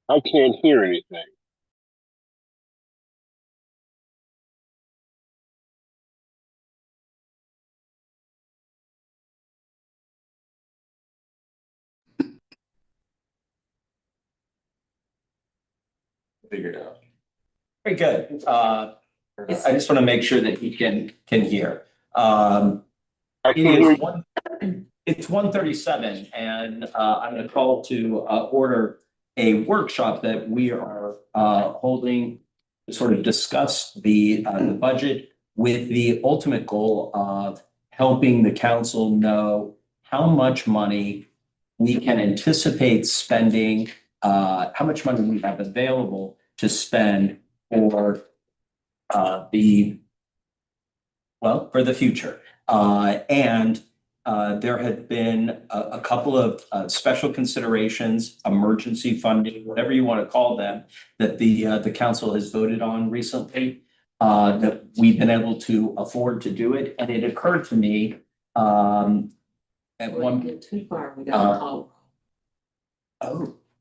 I can't hear anything. Figured out. Very good. I just want to make sure that you can hear. I It can hear is you. one. It's 1:37, and I'm going to call to order a workshop that we are holding to sort of discuss the budget with the ultimate goal of helping the council know how much money we can anticipate spending, how much money we have available to spend for the for the future. And there had been a couple of special considerations, emergency funding, whatever you want to call them, that the council has voted on recently. That we've been able to afford to do it, and it occurred to me at one. Too far, we got to call.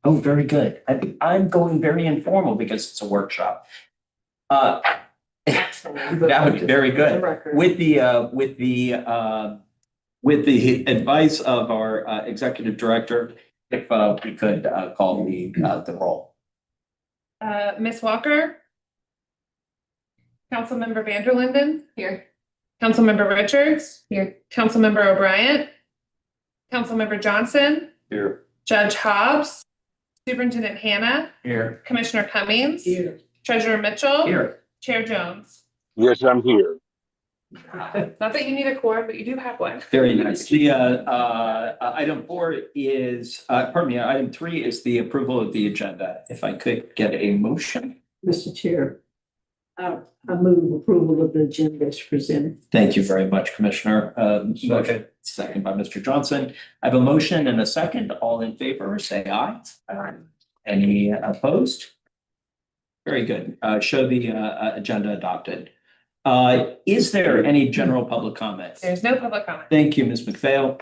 Oh, very good. I'm going very informal because it's a workshop. That would be very good. With the advice of our executive director, if we could call the roll. Ms. Walker. Councilmember Vanderlinden. Here. Councilmember Richards. Here. Councilmember O'Brien. Councilmember Johnson. Here. Judge Hobbs. Superintendent Hannah. Here. Commissioner Cummings. Here. Treasurer Mitchell. Here. Chair Jones. Yes, I'm here. Not that you need a quorum, but you do have one. Very nice. The item 4 is, pardon me, item 3 is the approval of the agenda. If I could get a motion. Mr. Chair, I move approval of the agenda as presented. Thank you very much, Commissioner. Motion, second by Mr. Johnson. I have a motion and a second. All in favor, say aye. Aye. Any opposed? Very good. Show the agenda adopted. Is there any general public comment? There's no public comment. Thank you, Ms. McPhail.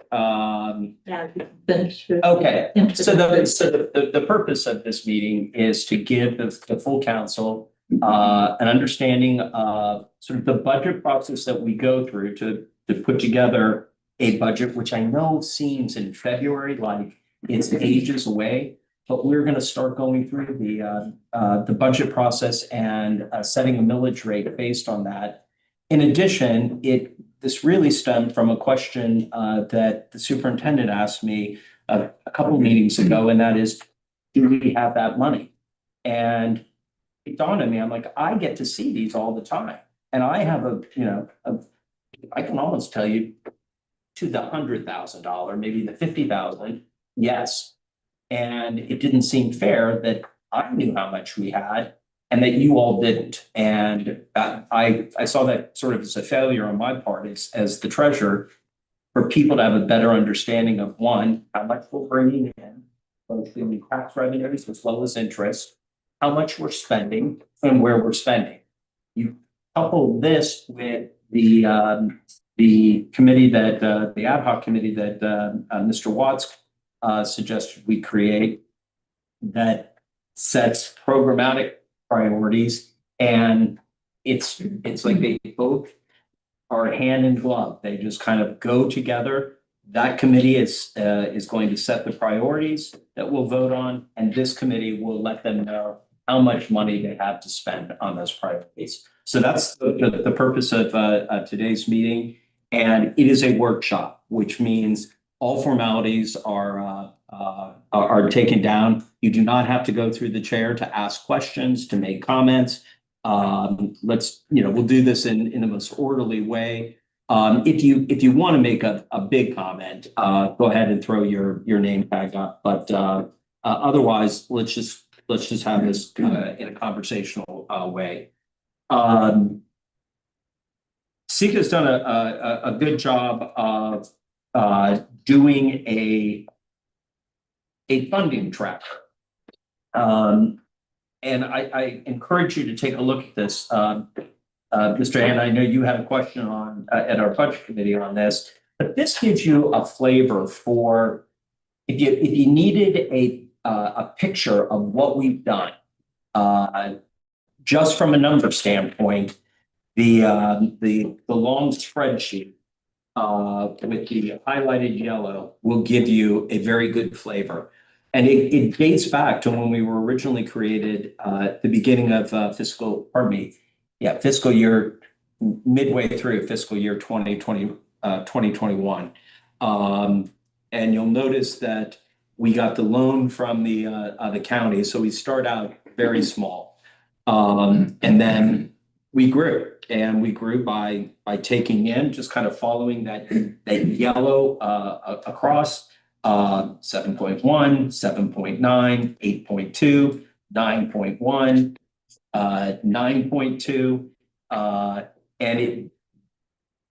Okay, so the purpose of this meeting is to give the full council an understanding of sort of the budget process that we go through to put together a budget, which I know seems in February like it's ages away, but we're going to start going through the budget process and setting a millage rate based on that. In addition, this really stemmed from a question that the superintendent asked me a couple of meetings ago, and that is, do we have that money? And it dawned on me, I'm like, I get to see these all the time. And I have I can almost tell you to the $100,000, maybe the 50,000, yes. And it didn't seem fair that I knew how much we had and that you all didn't. And I saw that sort of as a failure on my part as the treasurer, for people to have a better understanding of, one, how much we're bringing in, both in tax revenues as well as interest, how much we're spending and where we're spending. You couple this with the committee that the ad hoc committee that Mr. Watts suggested we create, that sets programmatic priorities, and it's like they both are hand in glove. They just kind of go together. That committee is going to set the priorities that we'll vote on, and this committee will let them know how much money they have to spend on those priorities. So that's the purpose of today's meeting, and it is a workshop, which means all formalities are taken down. You do not have to go through the chair to ask questions, to make comments. We'll do this in the most orderly way. If you want to make a big comment, go ahead and throw your name tag up. But otherwise, let's just have this in a conversational way. Sika has done a good job of doing a funding tracker. And I encourage you to take a look at this. Mr. Hand, I know you had a question on at our budget committee on this, but this gives you a flavor for if you needed a picture of what we've done. Just from a number standpoint, the long spreadsheet with the highlighted yellow will give you a very good flavor. And it dates back to when we were originally created at the beginning of fiscal year, midway through fiscal year 2021. And you'll notice that we got the loan from the county, so we start out very small. And then we grew by taking in, just kind of following that yellow across 7.1, 7.9, 8.2, 9.1, 9.2. And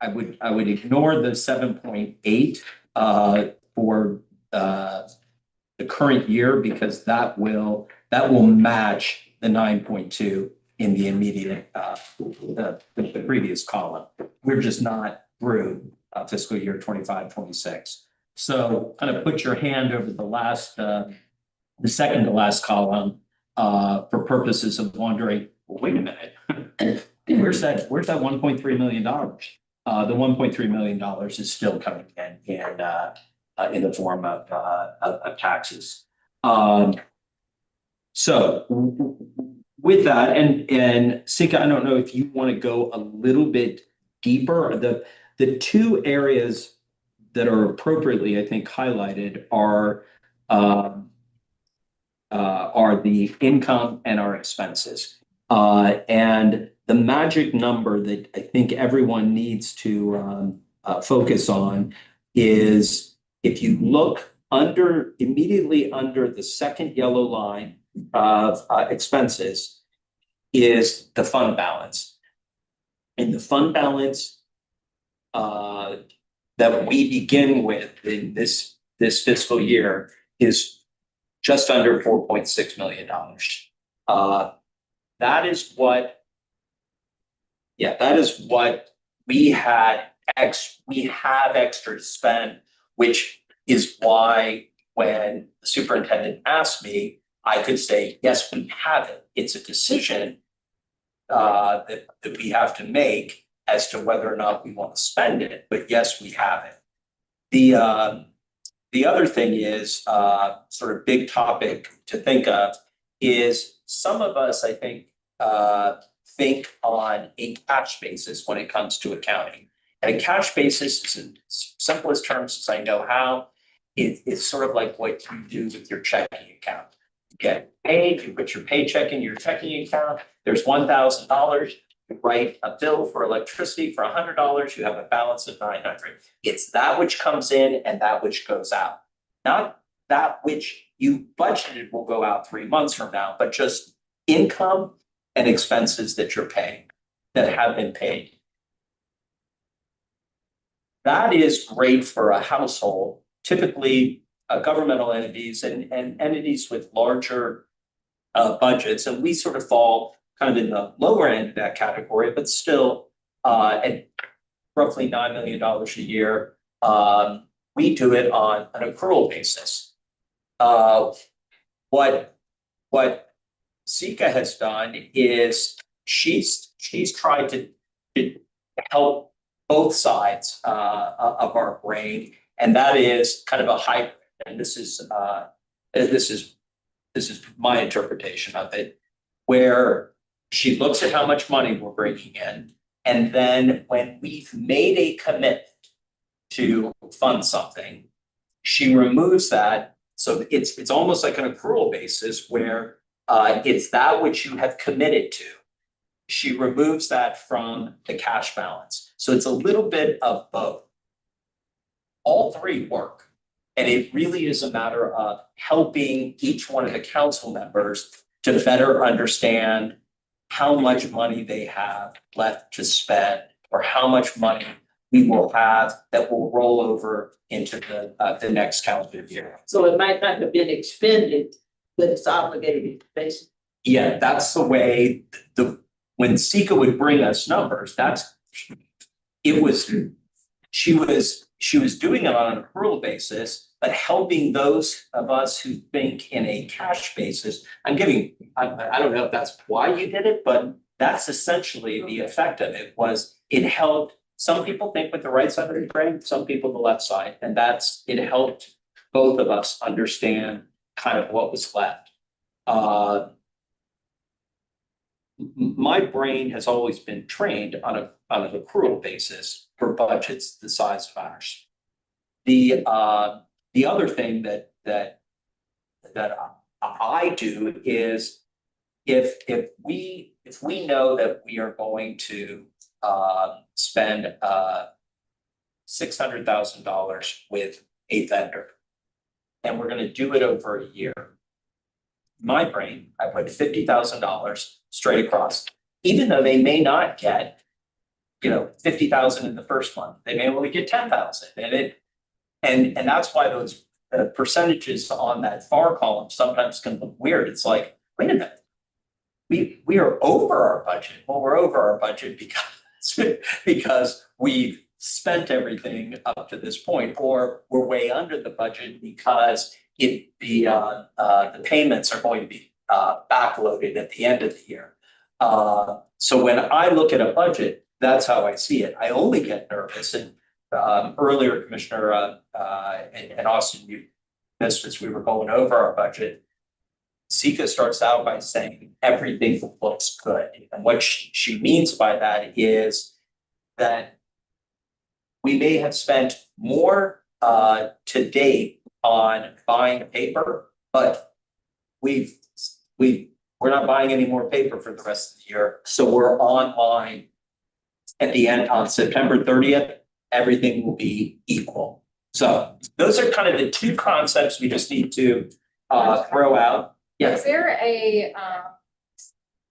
I would ignore the 7.8 for the current year, because that will match the 9.2 in the immediate the previous column. We're just not through fiscal year 25-26. So kind of put your hand over the last the second to last column for purposes of wondering, well, wait a minute, where's that $1.3 million? The $1.3 million is still coming in the form of taxes. So with that, and Sika, I don't know if you want to go a little bit deeper. The two areas that are appropriately, I think, highlighted are the income and our expenses. And the magic number that I think everyone needs to focus on is, if you look immediately under the second yellow line of expenses, is the fund balance. And the fund balance that we begin with in this fiscal year is just under $4.6 million. That is what we have extra to spend, which is why when the superintendent asked me, I could say, yes, we have it. It's a decision that we have to make as to whether or not we want to spend it, but yes, we have it. The other thing is sort of big topic to think of is, some of us, I think on a cash basis when it comes to accounting. And a cash basis is, in simplest terms as I know how, it's sort of like what you do with your checking account. You get paid, you put your paycheck in your checking account, there's $1,000, you write a bill for electricity for $100, you have a balance of $900. It's that which comes in and that which goes out. Not that which you budgeted will go out 3 months from now, but just income and expenses that you're paying, that have been paid. That is great for a household, typically governmental entities and entities with larger budgets. And we sort of fall kind of in the lower end of that category, but still at roughly $9 million a year. We do it on an accrual basis. What Sika has done is she's tried to help both sides of our brain, and that is kind of a hybrid. And this is my interpretation of it, where she looks at how much money we're bringing in, and then when we've made a commitment to fund something, she removes that. So it's almost like an accrual basis where it's that which you have committed to. She removes that from the cash balance. So it's a little bit of both. All three work. And it really is a matter of helping each one of the council members to better understand how much money they have left to spend, or how much money we will have that will roll over into the next calendar year. So it might not have been expended, but it's obligated, basically. Yeah, that's the way when Sika would bring us numbers, she was doing it on an accrual basis, but helping those of us who think in a cash basis. I don't know if that's why you did it, but that's essentially the effect of it was it helped. Some people think with the right side of the brain, some people the left side, and it helped both of us understand kind of what was left. My brain has always been trained on an accrual basis for budgets the size of ours. The other thing that I do is if we know that we are going to spend $600,000 with a vendor, and we're going to do it over a year. My brain, I put $50,000 straight across, even though they may not get, 50,000 in the first month. They may only get 10,000, and that's why those percentages on that far column sometimes can look weird. It's like, wait a minute, we are over our budget. Well, we're over our budget because we've spent everything up to this point, or we're way under the budget because the payments are going to be backloaded at the end of the year. So when I look at a budget, that's how I see it. I only get nervous, and earlier, Commissioner and Austin, you missed as we were going over our budget. Sika starts out by saying everything looks good, and what she means by that is that we may have spent more to date on buying paper, but we're not buying any more paper for the rest of the year. So we're online at the end on September 30th, everything will be equal. So those are kind of the two concepts we just need to throw out. Is there a,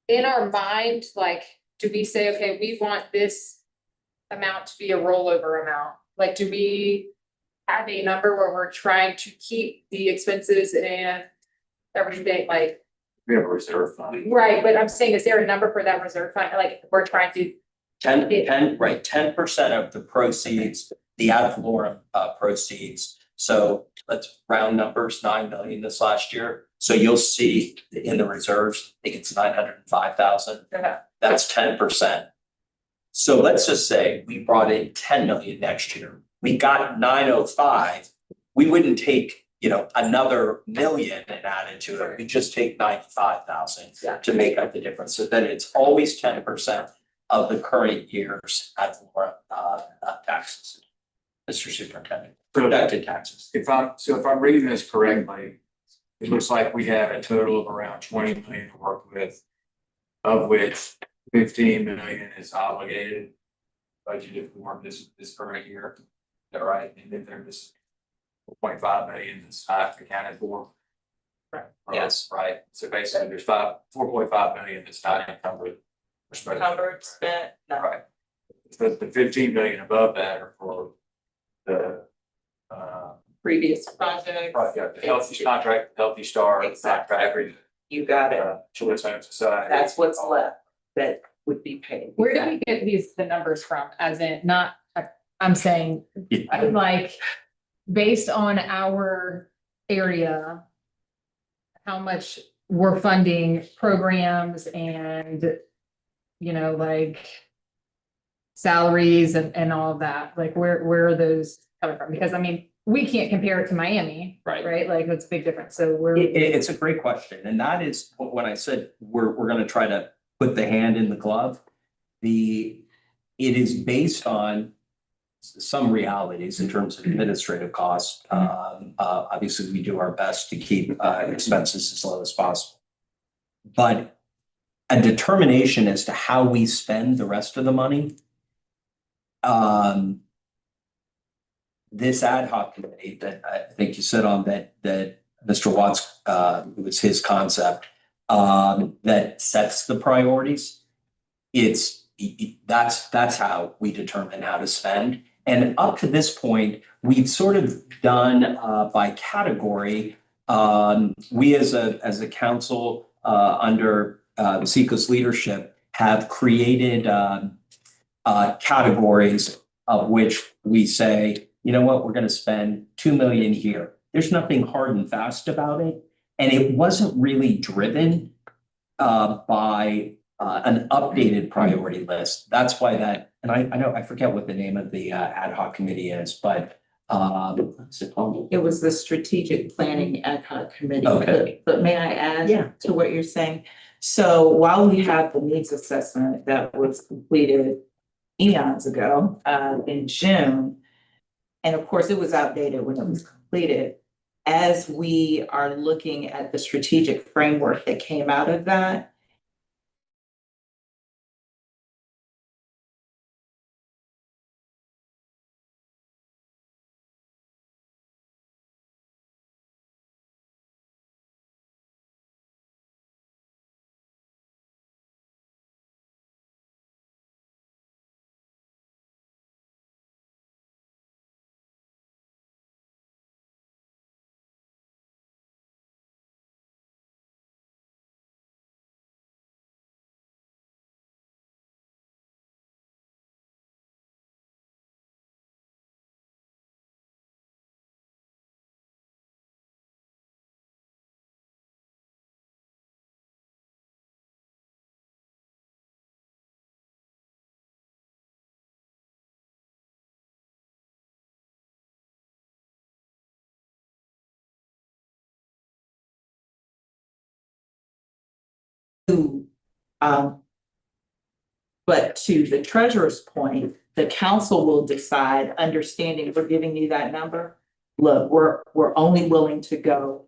in our mind, like, do we say, okay, we want this amount to be a rollover amount? Like, do we have a number where we're trying to keep the expenses and everything, like? We have a reserve fund. Right, but I'm saying, is there a number for that reserve fund? Like, we're trying to, 10% of the proceeds, the ad valorem proceeds. So let's round numbers, 9 million this last year. So you'll see in the reserves, I think it's 905,000. That's 10%. So let's just say we brought in 10 million next year. We got 905. We wouldn't take, another million and add it to it. We just take 95,000 to make up the difference. So then it's always 10% of the current year's ad valorem taxes. Mr. Superintendent, projected taxes. If I'm reading this correctly, it looks like we have a total of around 20 million to work with, of which 15 million is obligated, budgeted for this current year. Is that right? And then there's 4.5 million that's not accounted for. Right. Yes. Right. So basically there's 4.5 million that's not encumbered. Encumbered, spent, no. Right. The 15 million above that are for the Previous project. the Healthy contract, Healthy Star Exactly. contract, every You got it. Children's Home Society. That's what's left that would be paid. Where do we get the numbers from? As in, not, I'm saying, like, based on our area, how much we're funding programs and, like salaries and all of that, like where are those coming from? Because we can't compare it to Miami, right? Like it's a big difference. So It's a great question. And that is when I said we're going to try to put the hand in the glove. It is based on some realities in terms of administrative costs. Obviously, we do our best to keep expenses as low as possible. But a determination as to how we spend the rest of the money, this ad hoc committee that I think you said on that Mr. Watts, it was his concept, that sets the priorities. That's how we determine how to spend. And up to this point, we've sort of done by category. We as a council under Sika's leadership have created categories of which we say, you know what, we're going to spend 2 million here, there's nothing hard and fast about it. And it wasn't really driven by an updated priority list. That's why that, and I know, I forget what the name of the ad hoc committee is, but what's it called? It was the strategic planning ad hoc committee. Okay. But may I add? Yeah. To what you're saying? So while we have the needs assessment that was completed eons ago, in June, and of course, it was outdated when it was completed. As we are looking at the strategic framework that came out of that, um, but to the treasurer's point, the council will decide, understanding we're giving you that number. Look, we're only willing to go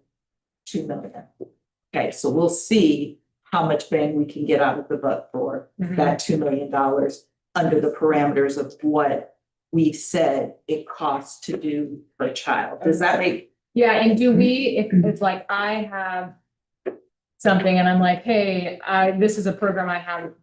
2 million. Okay, so we'll see how much bang we can get out of the buck for that $2 million under the parameters of what we've said it costs to do per child. Does that make? Yeah, and do we, if it's like I have something and I'm like, hey, this is a program I have.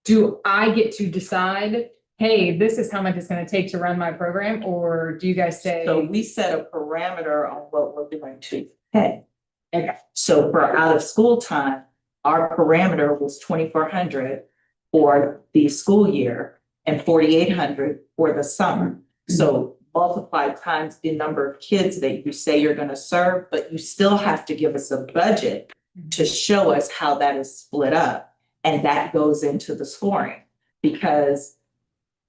Do I get to decide, hey, this is how much it's gonna take to run my program, or do you guys say? So we set a parameter on what we're going to pay. Okay. So for out of school time, our parameter was 2,400 for the school year and 4,800 for the summer. So multiply times the number of kids that you say you're gonna serve, but you still have to give us a budget to show us how that is split up. And that goes into the scoring. Because,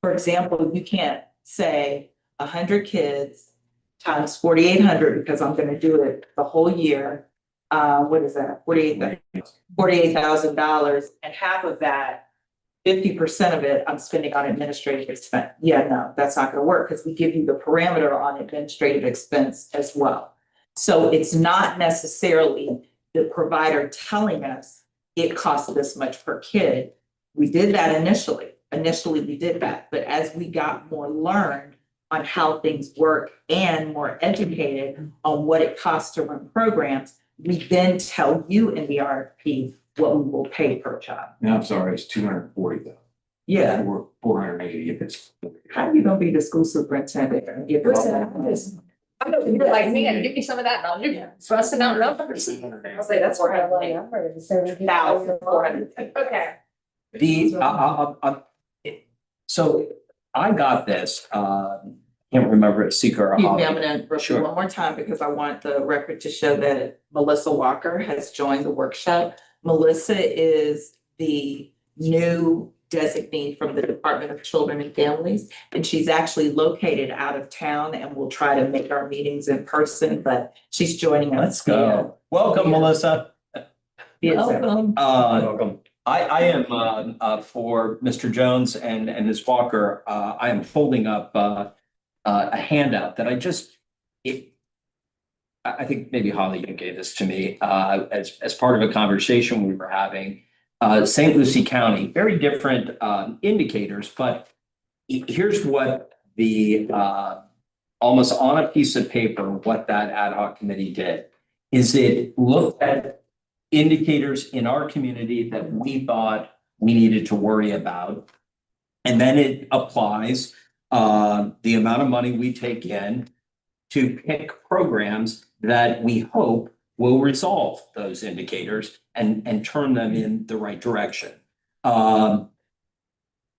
for example, you can't say 100 kids times 4,800 because I'm gonna do it the whole year. What is that? $48,000, and half of that, 50% of it, I'm spending on administrative expense. Yeah, no, that's not gonna work because we give you the parameter on administrative expense as well. So it's not necessarily the provider telling us it costs this much per kid. We did that initially. Initially, we did that, but as we got more learned on how things work and more educated on what it costs to run programs, we then tell you in the RFP what we will pay per child. No, I'm sorry, it's 240,000. Yeah, 480 if it's. how you gonna be the school superintendent and give us that? I know you're like, man, give me some of that, and I'll do busting out numbers. I'll say that's where I like. 1,400. Okay. So I got this, can't remember if Seeker or Excuse me, Holly. I'm gonna repeat Sure. one more time because I want the record to show that Melissa Walker has joined the workshop. Melissa is the new designee from the Department of Children and Families, and she's actually located out of town, and we'll try to make our meetings in person, but she's joining us. Let's go. Welcome, Melissa. Welcome. Welcome. I am, for Mr. Jones and Ms. Walker, I am holding up, a handout that I think maybe Holly, you gave this to me, as part of a conversation we were having. St. Lucie County, very different, indicators, but here's what the, almost on a piece of paper, what that ad hoc committee did. Is it looked at indicators in our community that we thought we needed to worry about. And then it applies the amount of money we take in to pick programs that we hope will resolve those indicators and turn them in the right direction.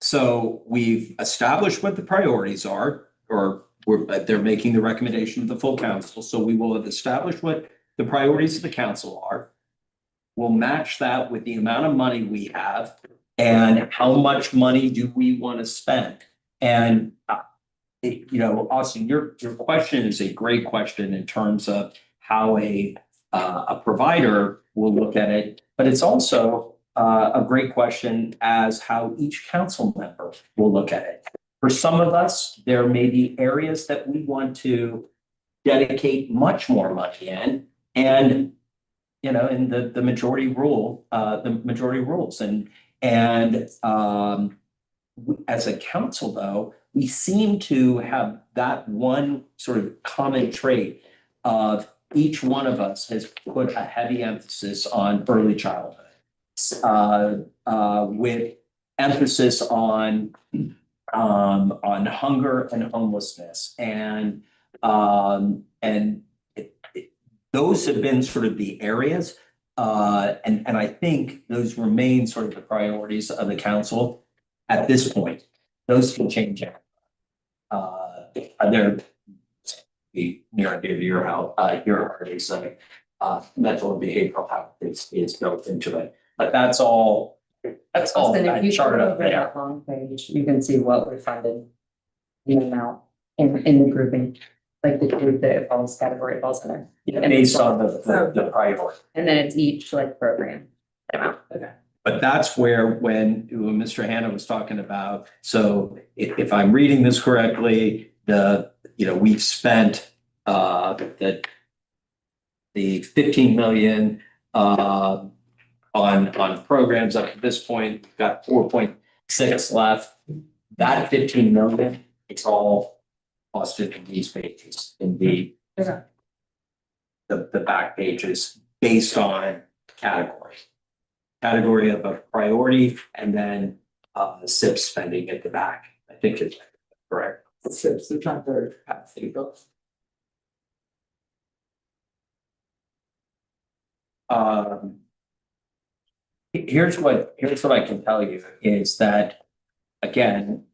So we've established what the priorities are, or they're making the recommendation of the full council, so we will have established what the priorities of the council are. We'll match that with the amount of money we have and how much money do we want to spend? And you know, Austin, your question is a great question in terms of how a provider will look at it, but it's also a great question as how each council member will look at it. For some of us, there may be areas that we want to dedicate much more money in, and you know, in the majority rule, the majority rules, and as a council, though, we seem to have that one sort of common trait of each one of us has put a heavy emphasis on early childhood. With emphasis on hunger and homelessness, and those have been sort of the areas. And I think those remain sort of the priorities of the council at this point. Those can change. They're the near and dear to your health, your heart is mental and behavioral health is built into it. But that's all Austin, if you charted turn up over there. that long page, you can see what we funded. The amount in the grouping, like the group that it falls, category it falls under. Based on the priority. And then it's each like program amount. Okay. But that's where when Mr. Hannah was talking about, so if I'm reading this correctly, we've spent the 15 million on programs up to this point, we've got 4.6 left. That 15 million, it's all posted in these pages, in the back pages based on category of a priority, and then SIP spending at the back. I think it's correct. SIPs, they're trying to pass the bills. Here's what I can tell you is that, again,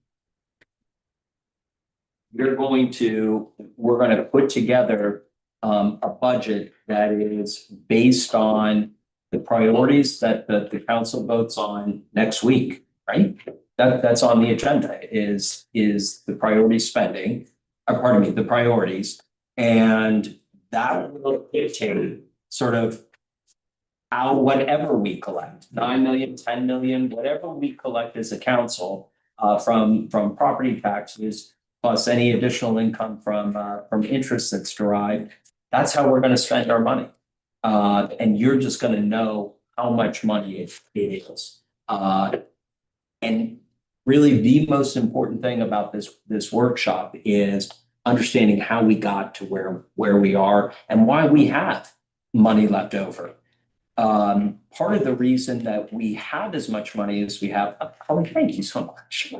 we're going to put together a budget that is based on the priorities that the council votes on next week, right? That's on the agenda is the priority spending, the priorities, and that will dictate sort of how whatever we collect, 9 million, 10 million, whatever we collect as a council from property taxes, plus any additional income from interest that's derived. That's how we're going to spend our money. And you're just going to know how much money it is. And really the most important thing about this workshop is understanding how we got to where we are and why we have money left over. Part of the reason that we have as much money as we have, thank you so much.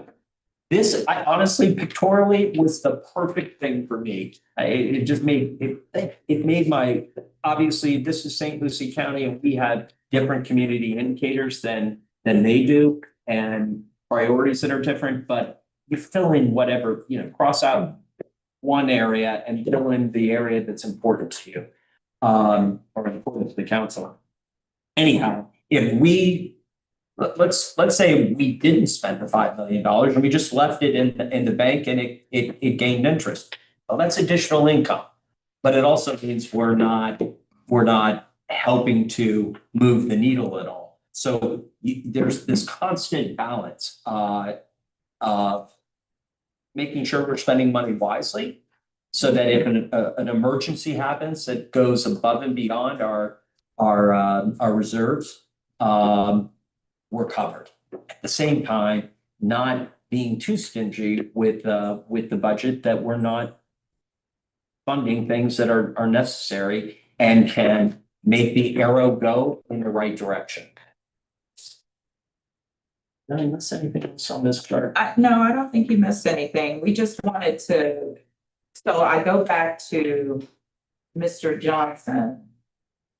This, I honestly, pictorially was the perfect thing for me. It just made it made my, obviously this is St. Lucie County and we have different community indicators than they do and priorities that are different, but you fill in whatever, cross out one area and fill in the area that's important to you, or important to the council. Anyhow, if we, let's say we didn't spend the $5 million and we just left it in the bank and it gained interest. Well, that's additional income, but it also means we're not helping to move the needle at all. So there's this constant balance of making sure we're spending money wisely, so that if an emergency happens that goes above and beyond our reserves, we're covered. At the same time, not being too stingy with the budget, that we're not funding things that are necessary and can make the arrow go in the right direction. Did I miss anything else on this chart? No, I don't think you missed anything. We just wanted to, so I go back to Mr. Johnson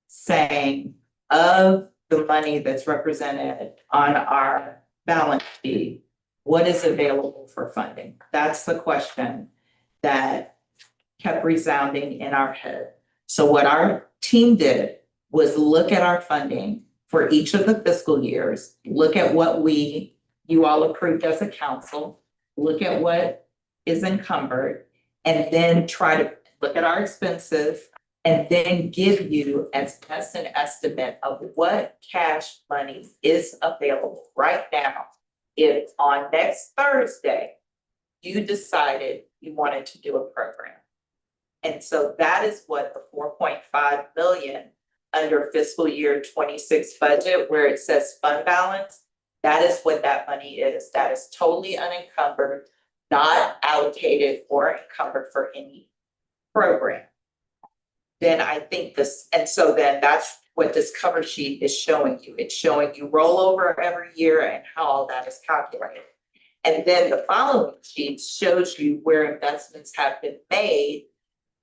saying of the money that's represented on our balance sheet, what is available for funding? That's the question that kept resounding in our head. So what our team did was look at our funding for each of the fiscal years, look at what you all approved as a council, look at what is encumbered, and then try to look at our expenses and then give you as best an estimate of what cash money is available right now. If on next Thursday, you decided you wanted to do a program. And so that is what the 4.5 million under fiscal year 26 budget, where it says fund balance, that is what that money is. That is totally unencumbered, not allocated or encumbered for any program. Then I think this, and so then that's what this cover sheet is showing you. It's showing you rollover every year and how all that is calculated. And then the following sheet shows you where investments have been made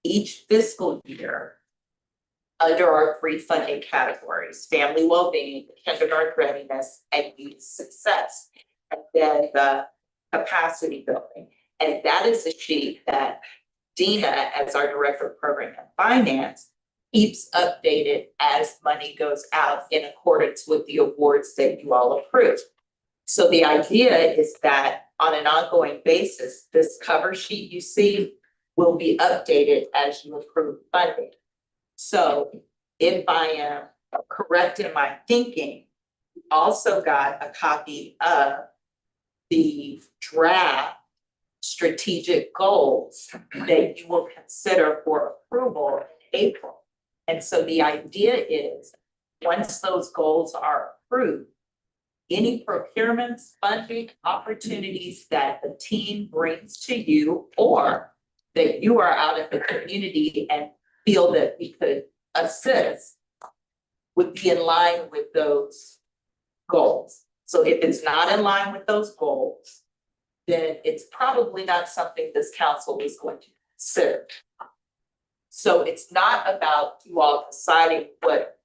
each fiscal year under our 3 funding categories: family well-being, kindergarten readiness, and youth success. And then the capacity building. And that is the sheet that Dina, as our Director of Program and Finance, keeps updated as money goes out in accordance with the awards that you all approve. So the idea is that on an ongoing basis, this cover sheet you see will be updated as you approve funding. So if I am correct in my thinking, you also got a copy of the draft strategic goals that you will consider for approval in April. And so the idea is, once those goals are approved, any procurements, funding opportunities that the team brings to you, or that you are out in the community and feel that we could assist, would be in line with those goals. So if it's not in line with those goals, then it's probably not something this council is going to consider. So it's not about you all deciding what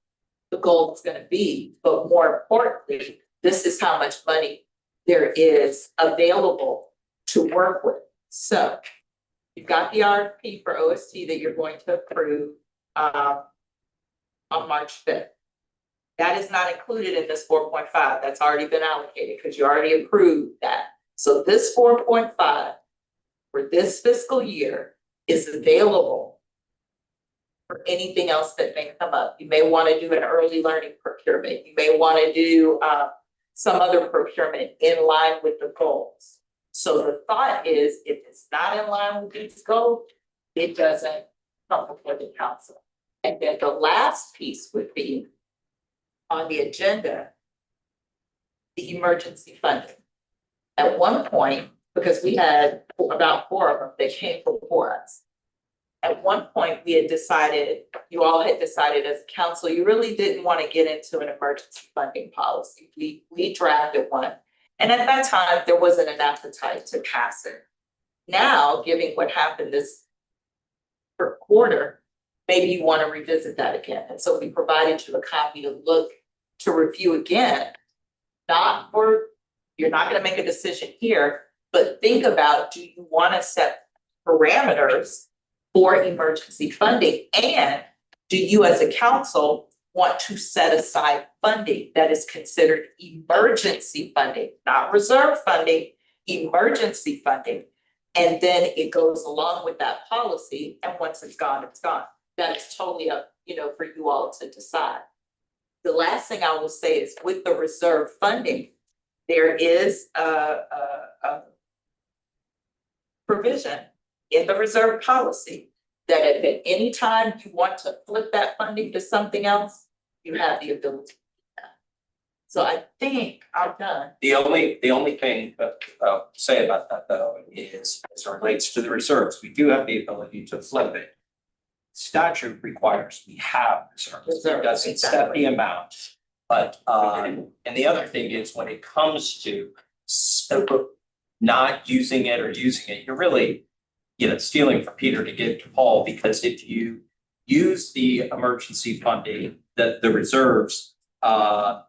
the goal is going to be, but more importantly, this is how much money there is available to work with. So you've got the RFP for OST that you're going to approve on March 5th. That is not included in this 4.5. That's already been allocated because you already approved that. So this 4.5 for this fiscal year is available for anything else that may come up. You may want to do an early learning procurement. You may want to do some other procurement in line with the goals. So the thought is, if it's not in line with these goals, it doesn't come before the council. And then the last piece would be on the agenda, the emergency funding. At one point, because we had about 4 of them that came before us. At one point, we had decided, you all had decided as council, you really didn't want to get into an emergency funding policy. We drafted one. And at that time, there wasn't an appetite to pass it. Now, given what happened this quarter, maybe you want to revisit that again. And so we provided you a copy to review again, you're not going to make a decision here, but think about, do you want to set parameters for emergency funding? And do you as a council want to set aside funding that is considered emergency funding, not reserve funding, emergency funding? And then it goes along with that policy, and once it's gone, it's gone. That is totally up, for you all to decide. The last thing I will say is, with the reserve funding, there is a provision in the reserve policy that if at any time you want to flip that funding to something else, you have the ability to do that. So I think I'm done. The only thing that I'll say about that though is, as it relates to the reserves, we do have the ability to flip it. Statute requires we have reserves. It doesn't set the amount. But and the other thing is, when it comes to not using it or using it, you're really, stealing from Peter to give to Paul, because if you use the emergency funding, the reserves, and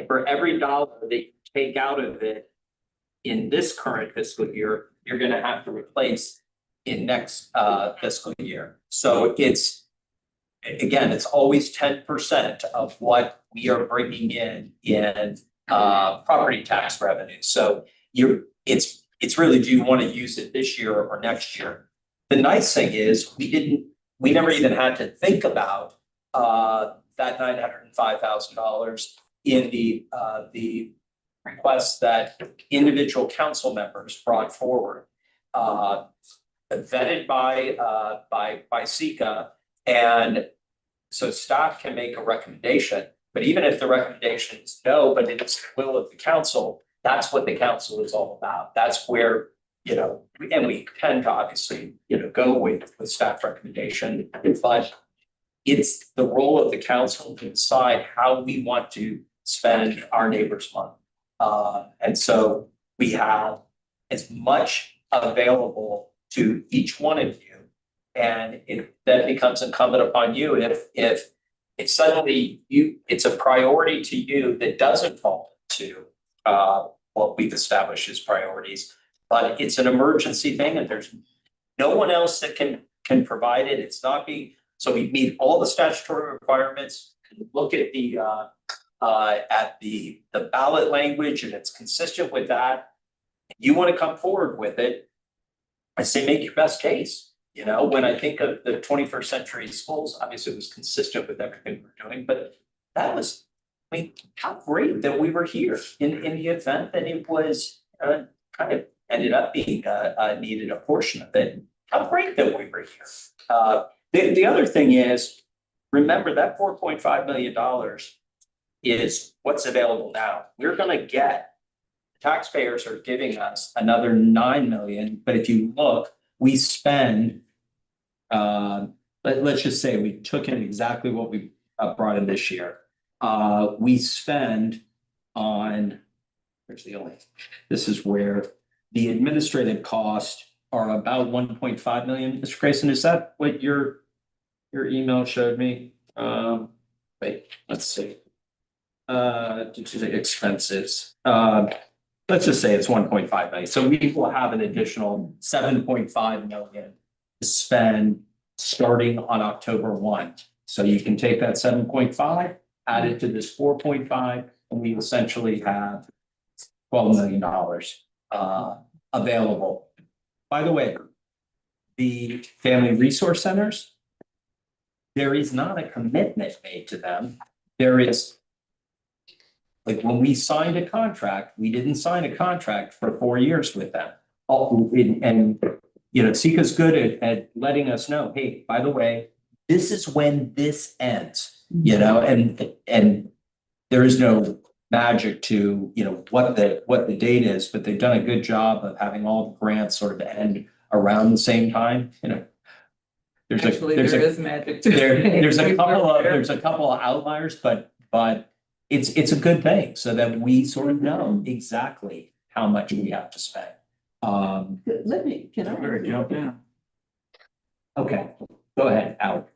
for every dollar that you take out of it in this current fiscal year, you're gonna have to replace in next fiscal year. So it's, again, it's always 10% of what we are bringing in property tax revenue. So it's really, do you want to use it this year or next year? The nice thing is, we never even had to think about that $905,000 in the requests that individual council members brought forward. Vetted by SECA, and so staff can make a recommendation. But even if the recommendation is no, but it's the will of the council, that's what the council is all about. That's where, you know, and we tend to obviously, you know, go with staff recommendation, but it's the role of the council to decide how we want to spend our neighbors' money. And so we have as much available to each one of you. And it then becomes incumbent upon you if suddenly it's a priority to you that doesn't fall into what we've established as priorities, but it's an emergency thing and there's no one else that can provide it. It's not being, so we meet all the statutory requirements, look at the ballot language and it's consistent with that. You want to come forward with it, I say make your best case. You know, when I think of the 21st century schools, obviously it was consistent with everything we're doing, but that was, I mean, how great that we were here in the event that it was kind of ended up being needed a portion of it. How great that we were here. The other thing is, remember that $4.5 million is what's available now. We're gonna get, taxpayers are giving us another 9 million, but if you look, we spend, let's just say we took in exactly what we brought in this year. We spend on, this is where the administrative costs are about 1.5 million. Mr. Grayson, is that what your email showed me? Wait, let's see. Did you say expenses? Let's just say it's 1.5 million. So we will have an additional 7.5 million to spend starting on October 1. So you can take that 7.5, add it to this 4.5, and we essentially have $12 million available. By the way, the family resource centers, there is not a commitment made to them. There is, like when we signed a contract, we didn't sign a contract for 4 years with them. And you know, Sika's good at letting us know, hey, by the way, this is when this ends, you know, and there is no magic to, you know, what the date is, but they've done a good job of having all the grants sort of end around the same time, you know. There's is magic too. There's a couple of outliers, but it's a good thing so that we sort of know exactly how much we have to spend. Can I? Jump in. Okay, go ahead, Al.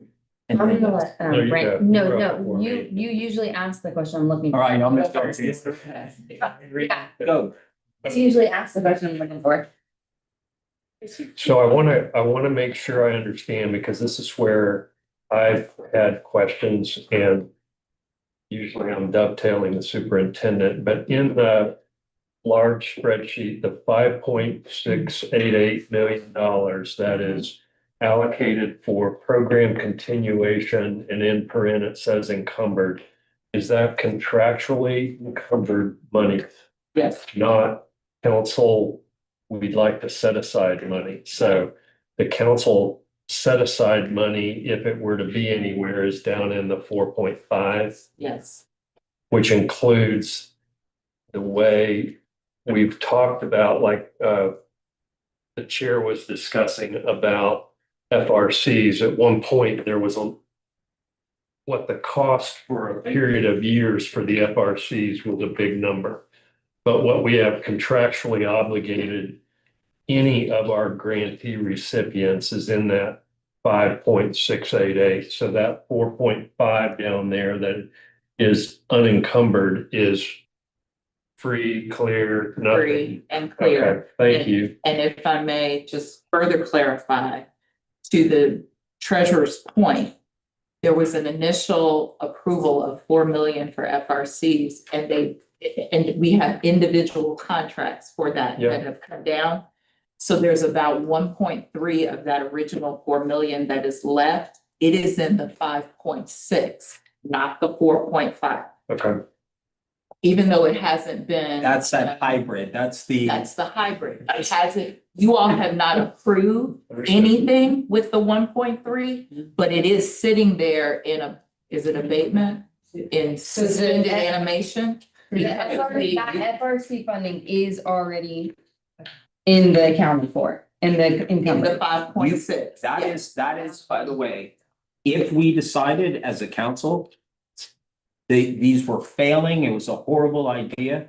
I'm gonna let, No, you Brent, go. no, You're up no, before you me. usually ask the question I'm looking. All right, I'll make first. that. Go. It's usually ask the question I'm looking for. So I wanna make sure I understand, because this is where I've had questions and usually I'm dovetailing the superintendent, but in the large spreadsheet, the $5.688 million that is allocated for program continuation, and in paren it says encumbered. Is that contractually encumbered money? Yes. Not council, we'd like to set aside money. So the council set aside money, if it were to be anywhere, is down in the 4.5, Yes. which includes the way we've talked about, like the chair was discussing about FRCs. At one point, there was what the cost for a period of years for the FRCs was a big number. But what we have contractually obligated any of our grantee recipients is in that 5.688. So that 4.5 down there that is unencumbered is free, clear, nothing. free and clear. Okay, thank you. And if I may just further clarify, to the treasurer's point, there was an initial approval of 4 million for FRCs and we have individual contracts for that Yeah. that have come down. So there's about 1.3 of that original 4 million that is left. It is in the 5.6, not the 4.5, Okay, even though it hasn't been. That's that hybrid, that's the, That's the hybrid. It hasn't, you all have not approved understood. anything with the 1.3, but it is sitting there in is it abatement? In suspended animation? The FRC funding is already in the accounting for, in the In the income. 5.6. that is, by the way, if we decided as a council these were failing, it was a horrible idea,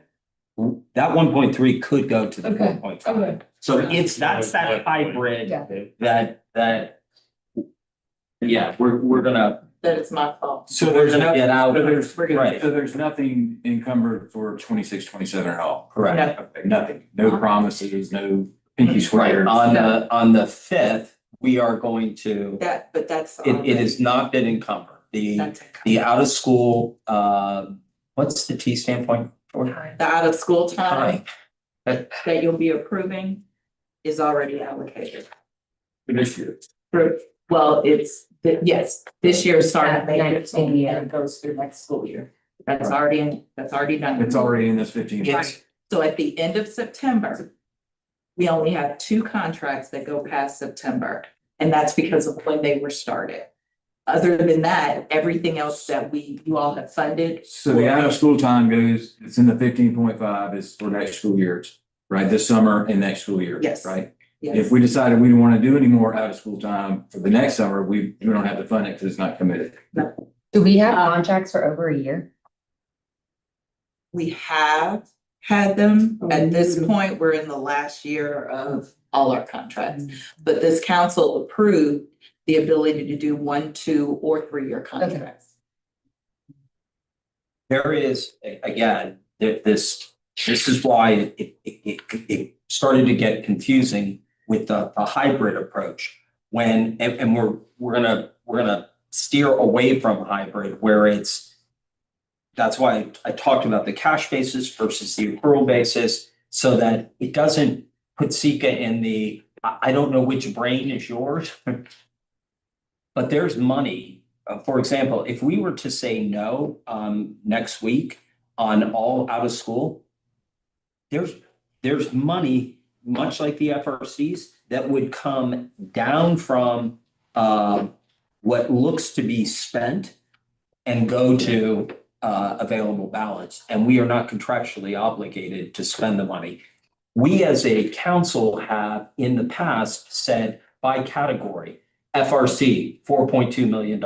that 1.3 could go to the Okay, 4.5. okay. So that's that hybrid Yeah. that yeah, we're gonna, That is my fault. So we're there's gonna nothing, get out so of it. there's, Right. so there's nothing encumbered for 26, 27 at all. Correct. Okay, nothing, no promises, no pinky Right, swears. on the fifth, we are going to, But that's. it has not been encumbered. The The out of school, what's the T standpoint for? out of school time Right. that you'll be approving is already allocated. For this year. Well, yes, this year started May At 15th 19, and it goes through next school year. That's already done. It's already in this 15. Yes. So at the end of September, we only have 2 contracts that go past September, and that's because of when they were started. Other than that, everything else that you all have funded. So the out of school time goes, it's in the 15.5 is for next school year, right? This summer and next school year. Yes. Right? Yes. If we decided we don't want to do any more out of school time for the next summer, we don't have to fund it because it's not committed. Do we have contracts for over a year? We have had them. At this point, we're in the last year of all our contracts. But this council approved the ability to do 1, 2, or 3-year contracts. There is, again, this is why it started to get confusing with the hybrid approach. And we're gonna steer away from hybrid where that's why I talked about the cash basis versus the accrual basis, so that it doesn't put Sika in the, I don't know which brain is yours. But there's money, for example, if we were to say no, next week on all out of school, there's money, much like the FRCs, that would come down from, what looks to be spent and go to, available balance, and we are not contractually obligated to spend the money. We as a council have in the past said by category, FRC, $4.2 million.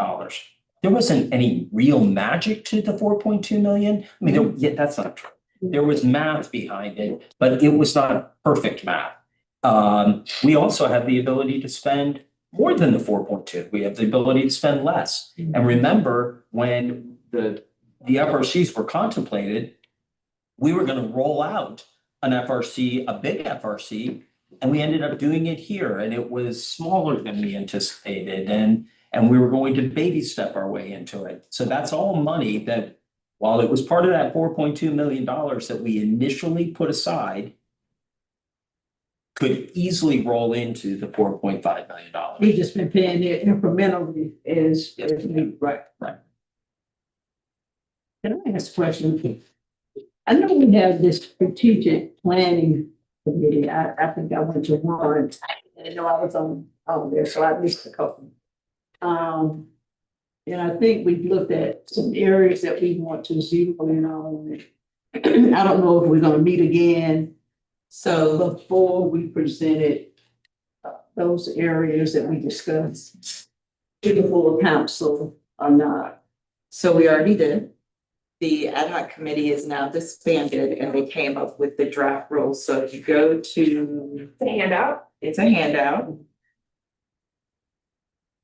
There wasn't any real magic to the 4.2 million. I mean, that's not true. There was math behind it, but it was not perfect math. We also have the ability to spend more than the 4.2. We have the ability to spend less. And remember, when the FRCs were contemplated, we were going to roll out an FRC, a big FRC, and we ended up doing it here, and it was smaller than we anticipated, and we were going to baby step our way into it. So that's all money that, while it was part of that $4.2 million that we initially put aside, could easily roll into the $4.5 million. We just been paying it incrementally as we, right. Right. Can I ask a question? I know we have this strategic planning committee. I think I went to one. I didn't know I was on there, so I missed a couple. And I think we looked at some areas that we want to zero in on. I don't know if we're gonna meet again. So before we presented those areas that we discussed to the full council or not. So we already did. The ad hoc committee is now disbanded and they came up with the draft rules. So if you go to, The handout? it's a handout.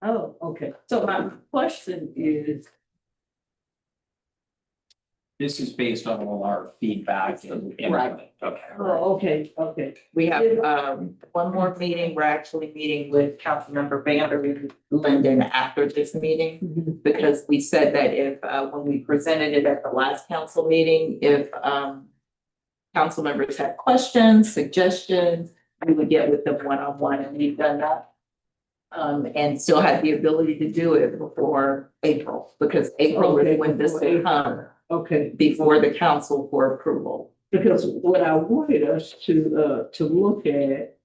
Oh, okay. So my question is, This is based on all our feedback and input. Right. Okay. Oh, okay. We have one more meeting. We're actually meeting with Councilmember Vander Linden after this meeting. Mhm. Because we said that if when we presented it at the last council meeting, if council members had questions, suggestions, we would get with them one-on-one, and we've done that. And still had the ability to do it before April, because April Okay, is when this before will April. come Okay, before the council for approval. because what I wanted us to look at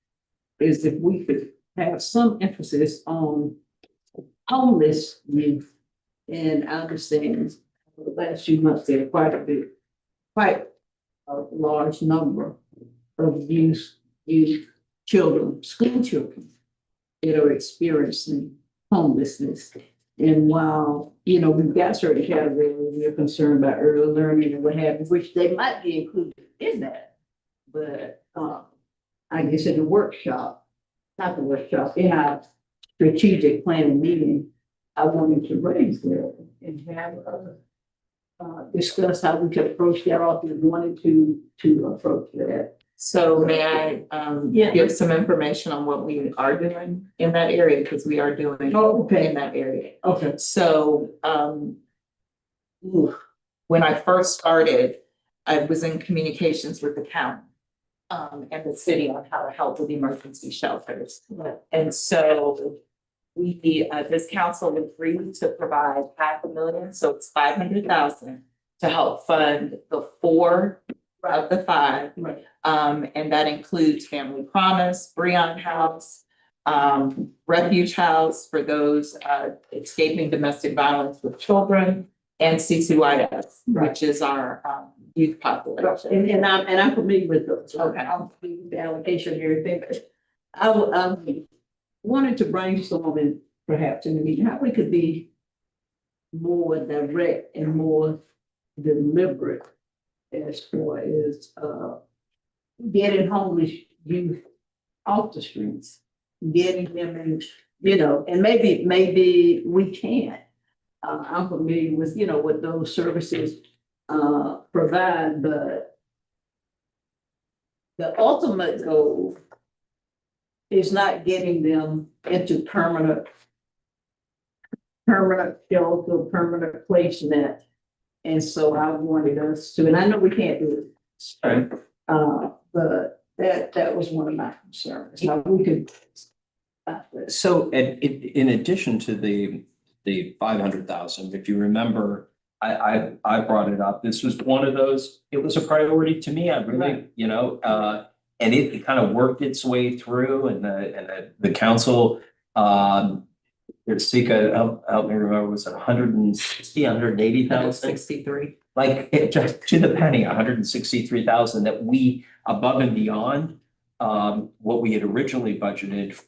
is if we could have some emphasis on homeless youth. And I understand the last few months, there are quite a large number of youth children, school children that are experiencing homelessness. And while, we've got certain categories, we're concerned about early learning and what have you, which they might be included in that. But, I guess in the workshop, not the workshop, in our strategic planning meeting, I wanted to raise that and have, discuss how we could approach that, or if we wanted to approach that. So may I Yeah. give some information on what we are doing in that area, because we are doing Oh, okay. in that area. Okay. So when I first started, I was in communications with the county and the city on how to help with emergency shelters. Right. And so we, this council agreed to provide $500,000, so it's 500,000 to help fund the 4 of the 5. Right. And that includes Family Promise, Breon House, Refuge House for those escaping domestic violence with children, and CCYS, which is our youth population. And I'm familiar with those. Okay. I'm familiar with the allocation and everything, but I wanted to brainstorm and perhaps in the meeting, how we could be more direct and more deliberate as far as getting homeless youth off the streets, getting them in, and maybe we can't. I'm familiar with, what those services provide, but the ultimate goal is not getting them into permanent shelter, permanent placement. And so I wanted us to, and I know we can't do it. Right. But that was one of my concerns, how we could. So in addition to the 500,000, if you remember, I brought it up. This was one of those, it was a priority to me. I really, and it kind of worked its way through, and the council, Sika, help me remember, was it 160, 180,000? 63. Like it just to the penny, 163,000 that we, above and beyond what we had originally budgeted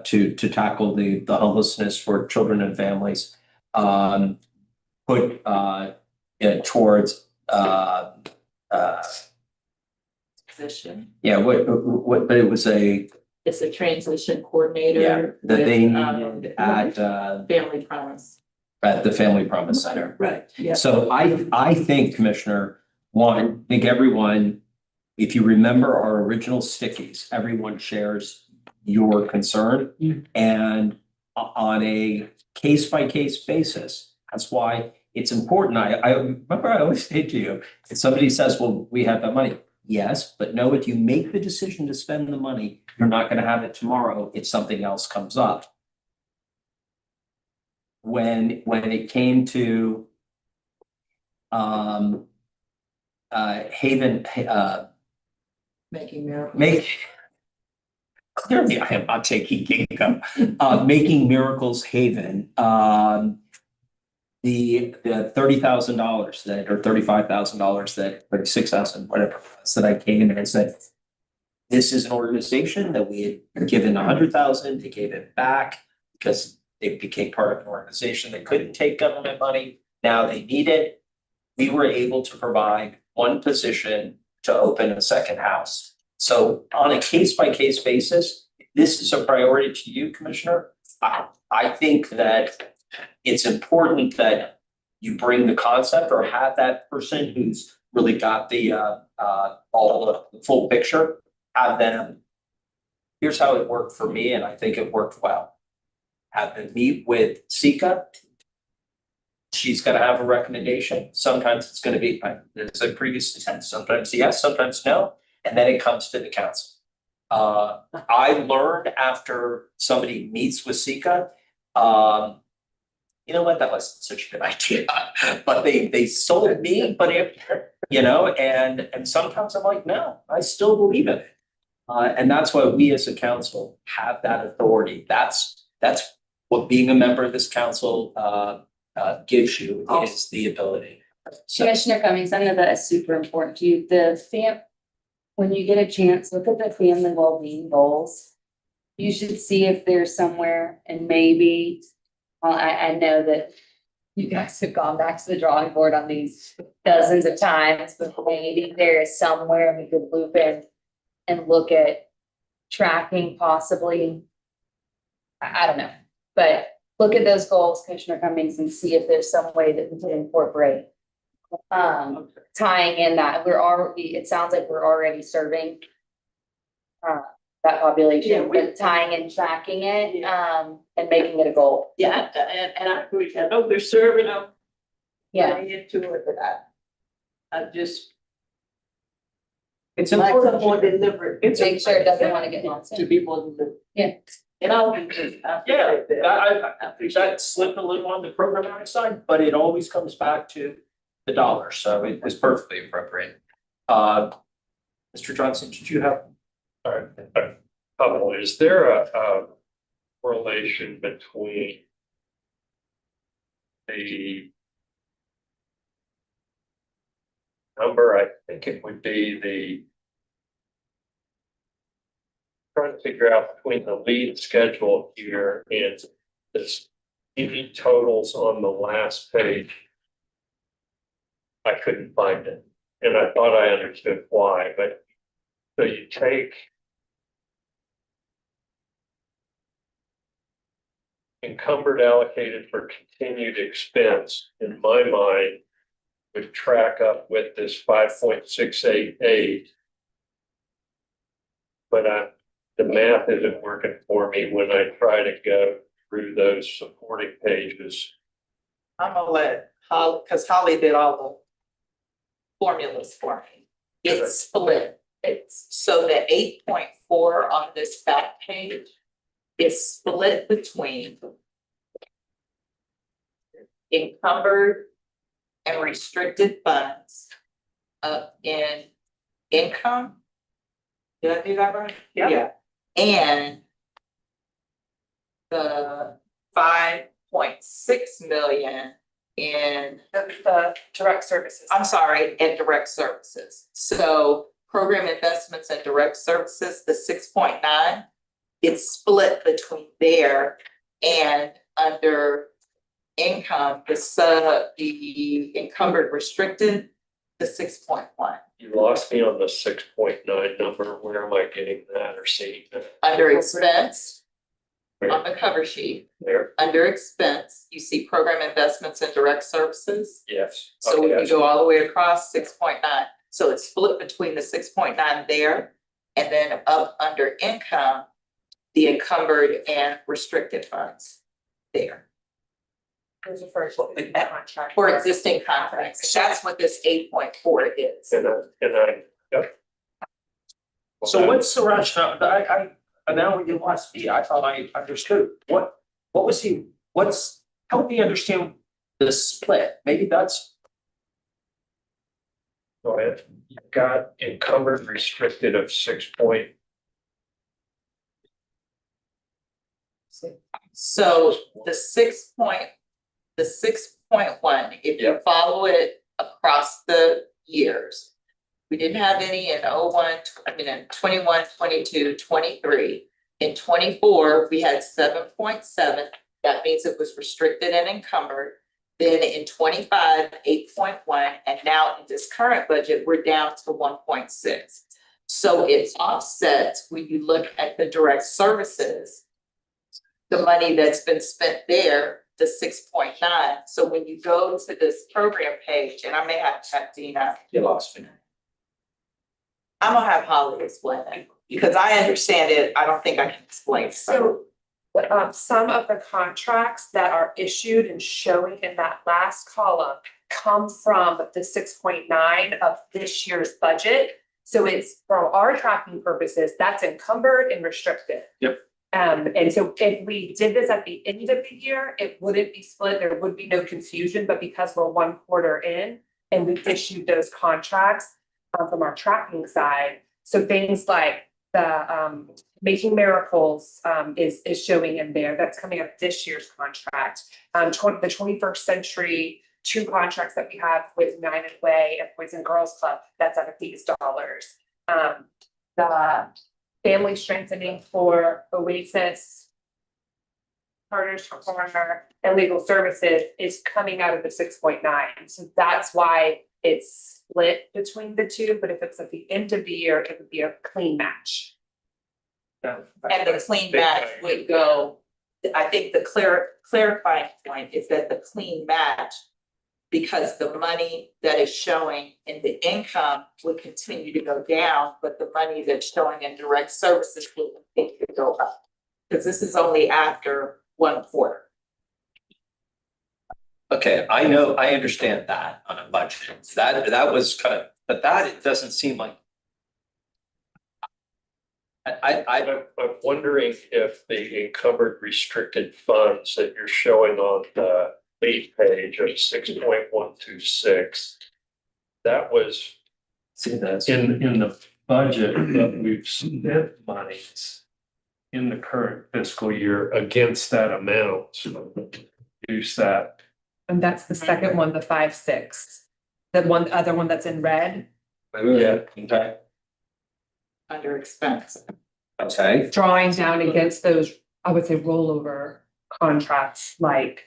to tackle the homelessness for children and families, put towards Position. yeah, what, but it was It's a transition coordinator. yeah, that they with, needed at Family Promise. the Family Promise Center. Right, yeah. So I think, Commissioner, I think everyone, if you remember our original stickies, everyone shares your concern. And on a case by case basis, that's why it's important. I remember I always say to you, if somebody says, well, we have that money. Yes, but no, if you make the decision to spend the money, you're not going to have it tomorrow if something else comes up. When it came to Haven, Making miracles. clearly I am not taking ginkgo, Making Miracles Haven, the $30,000 that, or $35,000 that, $36,000, whatever it was, that I came in and said, this is an organization that we had given 100,000, they gave it back because they became part of an organization that couldn't take government money. Now they need it. We were able to provide one position to open a second house. So on a case by case basis, this is a priority to you, Commissioner. I think that it's important that you bring the concept or have that person who's really got the all the full picture, have them. Here's how it worked for me, and I think it worked well. Have them meet with Sika. She's gonna have a recommendation. Sometimes it's gonna be, as I previously said, sometimes yes, sometimes no, and then it comes to the council. I learned after somebody meets with Sika, you know what, that wasn't such a good idea, but they sold me, but it, you know, and sometimes I'm like, no, I still believe in it. And that's why we as a council have that authority. That's what being a member of this council gives you, is the ability. So, Commissioner Cummings, I know that is super important to you. When you get a chance, look at the family well-being goals. You should see if there's somewhere, and maybe, I know that you guys have gone back to the drawing board on these dozens of times, but maybe there is somewhere we could loop in and look at tracking possibly. I don't know, but look at those goals, Commissioner Cummings, and see if there's some way that we can incorporate. Tying in that it sounds like we're already serving that population, Yeah, but tying and tracking it, and making it a goal. Yeah, and I agree. I know we're serving them. Yeah. Into it, but I just it's like some important. more deliberate. Make sure it doesn't wanna get lost. To be more deliberate. Yeah. And I'll. Yeah, that slipped a little on the programmatic side, but it always comes back to the dollar, so it was perfectly appropriate. Mr. Johnson, did you have? All right, a couple, is there a correlation between the number, I think it would be trying to figure out between the lead schedule here and this any totals on the last page. I couldn't find it, and I thought I understood why, but so you take encumbered allocated for continued expense, in my mind, would track up with this 5.688. But the math isn't working for me when I try to go through those supporting pages. I'm gonna let Holly, because Holly did all the formulas for me. It's split. It's so the 8.4 on this back page is split between encumbered and restricted funds in income. Did I do that right? Yeah. And the 5.6 million in The direct services. I'm sorry, in direct services. So program investments and direct services, the 6.9, it's split between there and under income, the encumbered restricted, the 6.1. You lost me on the 6.9 number. Where am I getting that or seeing that? Under expense, Where? on the cover sheet, There, under expense, you see program investments and direct services. yes. So Okay, if I you go all the way across 6.9, so it's split between the 6.9 there. And then up under income, the encumbered and restricted funds there. There's a first. For existing contracts, that's what this 8.4 is. And I, yep. So what's the rationale? I now you lost me. I thought I understood. What was help me understand the split. Maybe that's. Go ahead. You've got encumbered restricted of 6 point. So the 6.1, if you Yep. follow it across the years. We didn't have any in 21, 22, 23. In 24, we had 7.7. That means it was restricted and encumbered. Then in 25, 8.1, and now in this current budget, we're down to 1.6. So it's offset when you look at the direct services. The money that's been spent there the 6.9. So when you go to this program page, and I may have to have Dina, You lost me. I'm gonna have Holly explain it, because I understand it, I don't think I can explain. So, some of the contracts that are issued and showing in that last column come from the 6.9 of this year's budget. So it's, for our tracking purposes, that's encumbered and restricted. Yep. And so if we did this at the end of the year, it wouldn't be split, there would be no confusion, but because we're 1 quarter in and we issued those contracts from our tracking side, so things like the Making Miracles is showing in there, that's coming up this year's contract. The 21st Century, 2 contracts that we have with United Way and Boys and Girls Club, that's out of these dollars. The family strengthening for Oasis, Partners for Corner, and Legal Services is coming out of the 6.9. So that's why it's split between the two, but if it's at the end of the year, it would be a clean match. And the clean match would go, I think the clarifying point is that the clean match, because the money that is showing in the income would continue to go down, but the money that's showing in direct services will continue to go up. Because this is only after 1 quarter. Okay, I know, I understand that on a budget. That was kind of, but that it doesn't seem like. I'm wondering if the encumbered restricted funds that you're showing on the lead page of 6.126. That was See that. in the budget that we've spent monies in the current fiscal year against that amount. So use that. And that's the second one, the 5.6. The other one that's in red, Yeah, okay, Under expense. okay. drawing down against those, I would say rollover contracts, like.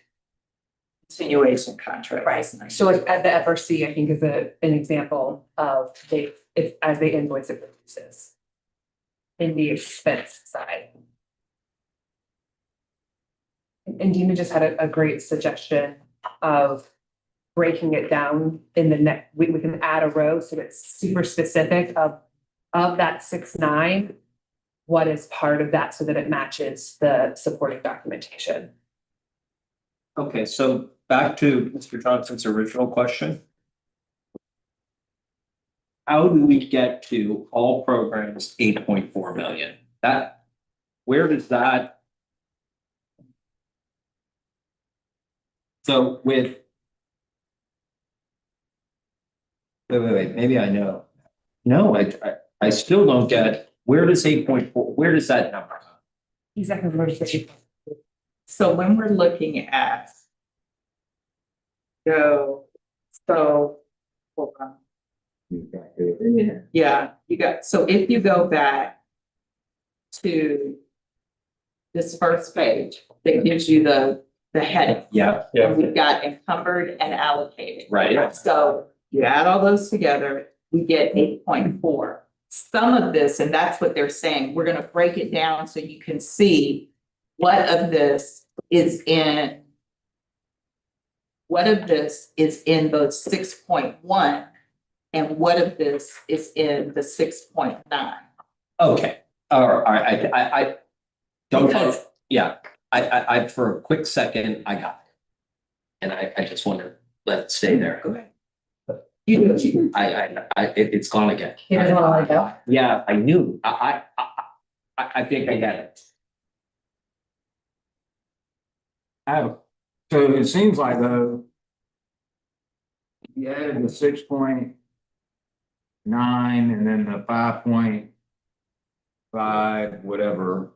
Continuation contract. Right, so like at the FRC, I think is an example of it's as they invoice it produces. In the expense side. And Dina just had a great suggestion of breaking it down in the next, we can add a row, so it's super specific of that 6.9. What is part of that so that it matches the supporting documentation? Okay, so back to Mr. Johnson's original question. How do we get to all programs 8.4 million? Where does that? So with. Wait, maybe I know. No, I still don't get, where does 8.4, where does that number come? Exactly. So when we're looking at. So, hold on. Yeah, so if you go back to this first page, that gives you the heading. Yeah, And we've got encumbered and allocated. right. So you add all those together, we get 8.4. Some of this, and that's what they're saying, we're gonna break it down so you can see what of this is in. What of this is in those 6.1 and what of this is in the 6.9? Okay, all right, I don't, Because- yeah, I, for a quick second, I got it. And I just want to let it stay there. Go ahead. You do. It's gone again. You doesn't wanna let go? Yeah, I knew, I think I get it. So it seems like though. You added the 6.9 and then the 5.5, whatever.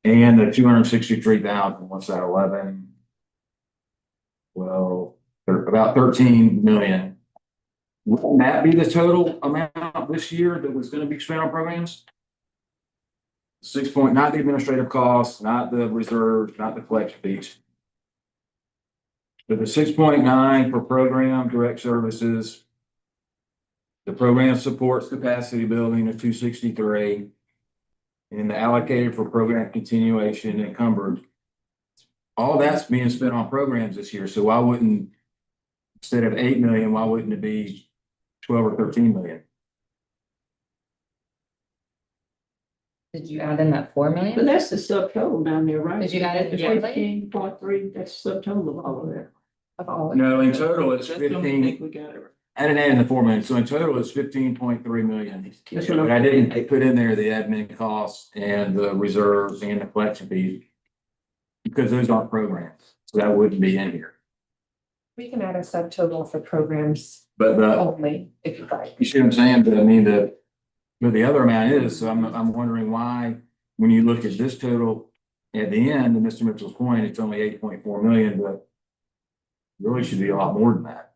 And the 263,000, what's that, 11? Well, about 13 million. Wouldn't that be the total amount this year that was gonna be spent on programs? 6 point, not the administrative costs, not the reserves, not the collection fees. But the 6.9 for program direct services. The program supports capacity building of 263. And the allocated for program continuation encumbered all that's being spent on programs this year, so why wouldn't, instead of 8 million, why wouldn't it be 12 or 13 million? Did you add in that 4 But million? that's the subtotal down there, right? Did you add it in the formula? 15.3, that's subtotal of all of that. Of all. No, in total, it's Just don't 15. think we got it right. I didn't add in the 4 million, so in total, it's 15.3 million. That's what But I I'm- didn't put in there the admin costs and the reserves and the collection fees. Because those aren't programs, so that wouldn't be in here. We can add a subtotal for programs But only, if you like. you see what I'm saying? But I mean, but the other amount is, so I'm wondering why, when you look at this total at the end, to Mr. Mitchell's point, it's only 8.4 million, but really should be a lot more than that.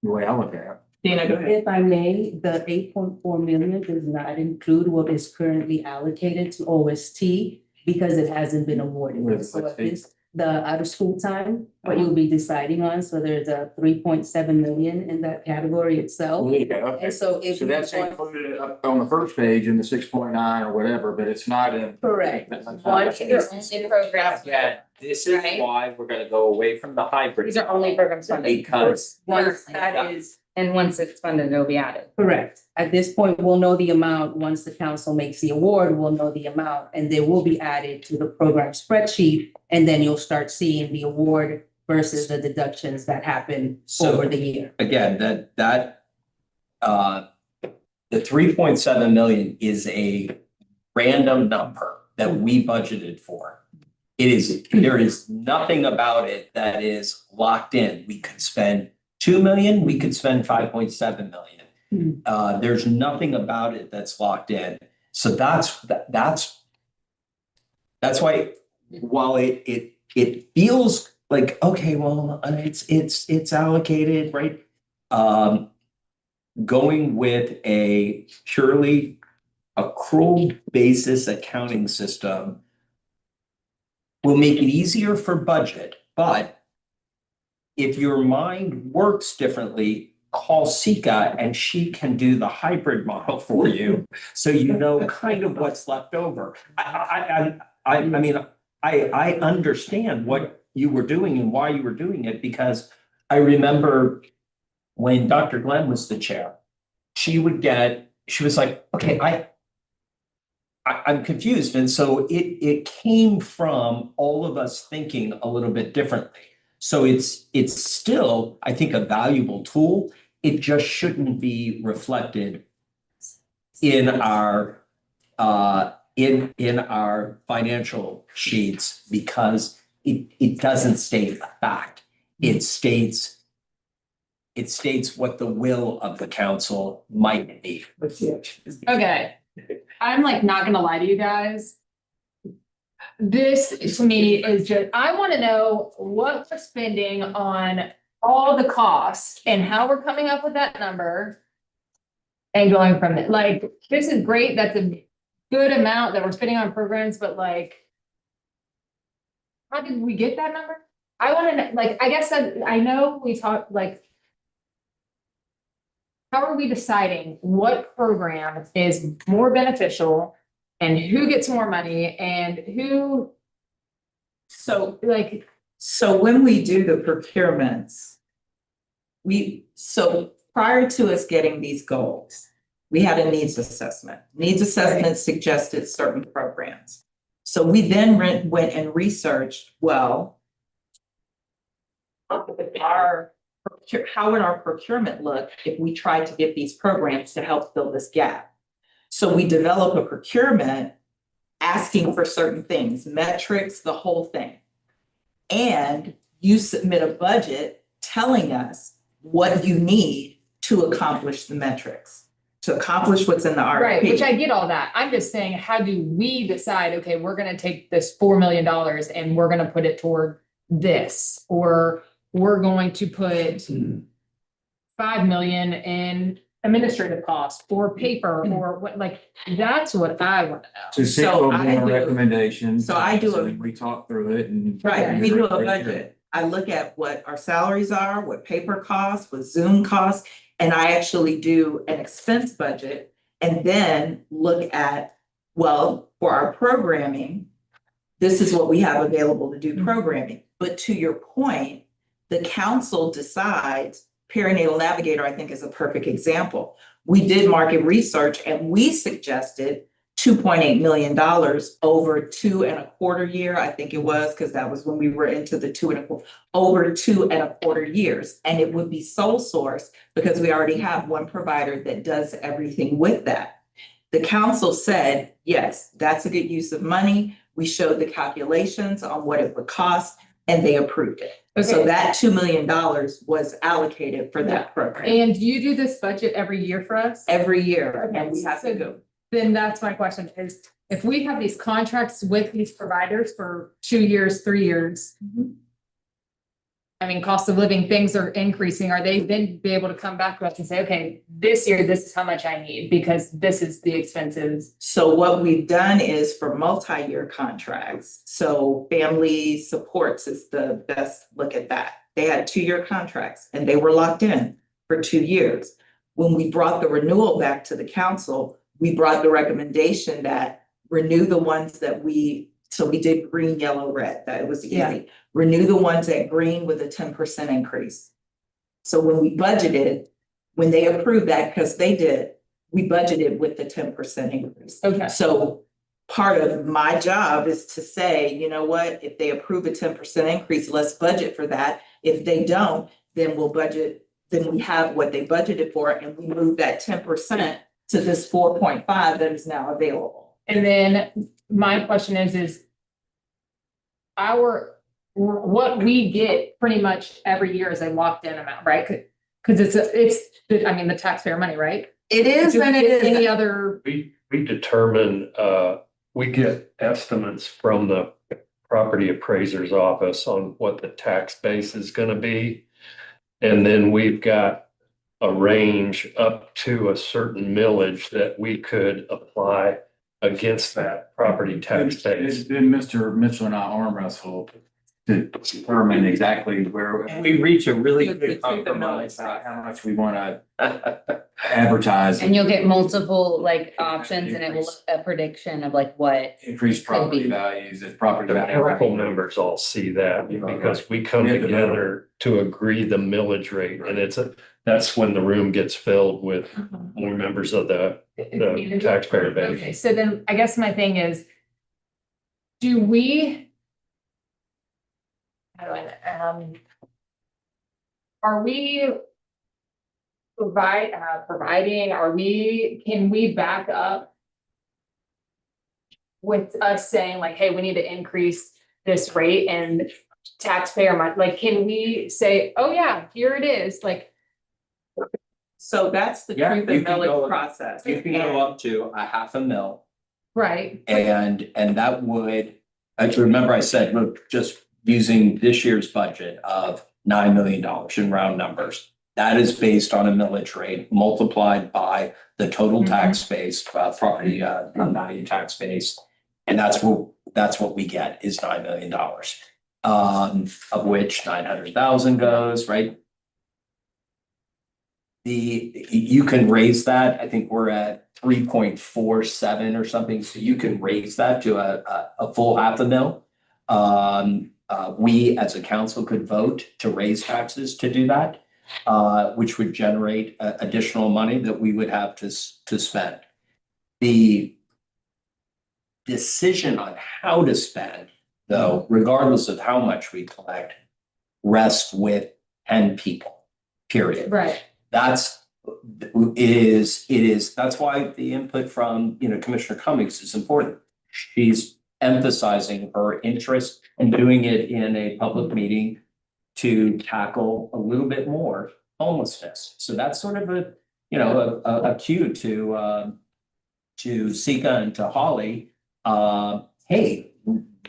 The way I look at it. Dina, go ahead. If I may, the 8.4 million does not include what is currently allocated to OST because it hasn't been awarded. What's So OST? it's the out of school time, what you'll be deciding on, so there's a 3.7 million in that category itself. Okay. And so if. So we that's want- included up on the first page in the 6.9 or whatever, but it's not in. Correct. Once These you're are only programs. Yeah, this is Right. why we're gonna go away from the hybrid. These are only programs funded. Because- Once that is. And once it's funded, it'll be added. Correct. At this point, we'll know the amount. Once the council makes the award, we'll know the amount, and they will be added to the program spreadsheet. And then you'll start seeing the award versus the deductions that happen So- over the year. Again, the 3.7 million is a random number that we budgeted for. There is nothing about it that is locked in. We could spend 2 million, we could spend 5.7 million. There's nothing about it that's locked in. So that's why, while it feels like, okay, well, it's allocated, right? Going with a purely accrual basis accounting system will make it easier for budget, but if your mind works differently, call Sika and she can do the hybrid model for you. So you know kind of what's left over. I mean, I understand what you were doing and why you were doing it, because I remember when Dr. Glenn was the chair, she was like, okay, I'm confused. And so it came from all of us thinking a little bit differently. So it's still, I think, a valuable tool. It just shouldn't be reflected in our financial sheets because it doesn't state a fact. It states what the will of the council might be. Okay, I'm like not gonna lie to you guys. This to me is just, I wanna know what we're spending on all the costs and how we're coming up with that number. And going from it, like, this is great, that's a good amount that we're spending on programs, but like. How did we get that number? I wanna know, like, I guess I know we talked like. How are we deciding what program is more beneficial and who gets more money and who, So, like, so when we do the procurements, so prior to us getting these goals, we had a needs assessment. Needs assessment suggested certain programs. So we then went and researched, well, how would our procurement look if we tried to get these programs to help fill this gap? So we develop a procurement asking for certain things, metrics, the whole thing. And you submit a budget telling us what you need to accomplish the metrics, to accomplish what's in the RFP. right, which I get all that. I'm just saying, how do we decide, okay, we're gonna take this $4 million and we're gonna put it toward this, or we're going to put 5 million in administrative costs or paper or what, like, that's what I wanna know. To seek So more I do- recommendations. so I do a- and we talk through it and. Right, we do a Right here. budget. I look at what our salaries are, what paper costs, what Zoom costs, and I actually do an expense budget. And then look at, well, for our programming, this is what we have available to do programming. But to your point, the council decides, perinatal navigator, I think, is a perfect example. We did market research and we suggested $2.8 million over 2.25 years, I think it was, because that was when we were into the 2.25, over 2.25 years. And it would be sole source because we already have one provider that does everything with that. The council said, yes, that's a good use of money. We showed the calculations on what it would cost and they approved it. So Okay. that $2 million was allocated for that program And you do this budget every year for us? every year. And we Okay, have to so go. Then that's my question is, if we have these contracts with these providers for 2 years, 3 years. I mean, cost of living, things are increasing. Are they then be able to come back to us and say, okay, this year, this is how much I need because this is the expenses? So what we've done is for multi-year contracts, so family supports is the best look at that. They had 2-year contracts and they were locked in for 2 years. When we brought the renewal back to the council, we brought the recommendation that renew the ones that so we did green, yellow, red, that was easy. Yeah. Renew the ones at green with a 10% increase. So when we budgeted, when they approved that, because they did, we budgeted with the 10% increase. Okay. So part of my job is to say, you know what, if they approve a 10% increase, let's budget for that. If they don't, then we'll budget, then we have what they budgeted for and we move that 10% to this 4.5 that is now available. And then my question is what we get pretty much every year is a locked in amount, right? Because I mean, the taxpayer money, right? It is, Do we and it get any is. other, We determine, we get estimates from the property appraiser's office on what the tax base is gonna be. And then we've got a range up to a certain millage that we could apply against that property tax base. Then Mr. Mitchell and I arm wrestle to determine exactly where. We reach a really To good the compromise. About how much we wanna advertise. And you'll get multiple like options and it will a prediction of like what. Increase property be. values, if property The council value. members all see that because we come We have to know. together to agree the millage rate and that's when the room gets filled with more members of the taxpayer base. okay, so then I guess my thing is, do we? How do I, are we providing, can we back up with us saying like, hey, we need to increase this rate and taxpayer money, like, can we say, oh yeah, here it is, like, So that's the Yeah, truth you and can go- millage process. You can go up to a $500,000 right? and that would, remember I said, look, just using this year's budget of $9 million in round numbers. That is based on a millage rate multiplied by the total tax base, property value tax base. And that's what we get is $9 million. Of which 900,000 goes, right? You can raise that, I think we're at 3.47 or something, so you can raise that to a full $500,000. We as a council could vote to raise taxes to do that, which would generate additional money that we would have to spend. The decision on how to spend, though, regardless of how much we collect, rests with 10 people, period. Right. That's why the input from, Commissioner Cummings is important. She's emphasizing her interest in doing it in a public meeting to tackle a little bit more homelessness. So that's sort of a cue to Sika and to Holly. Hey,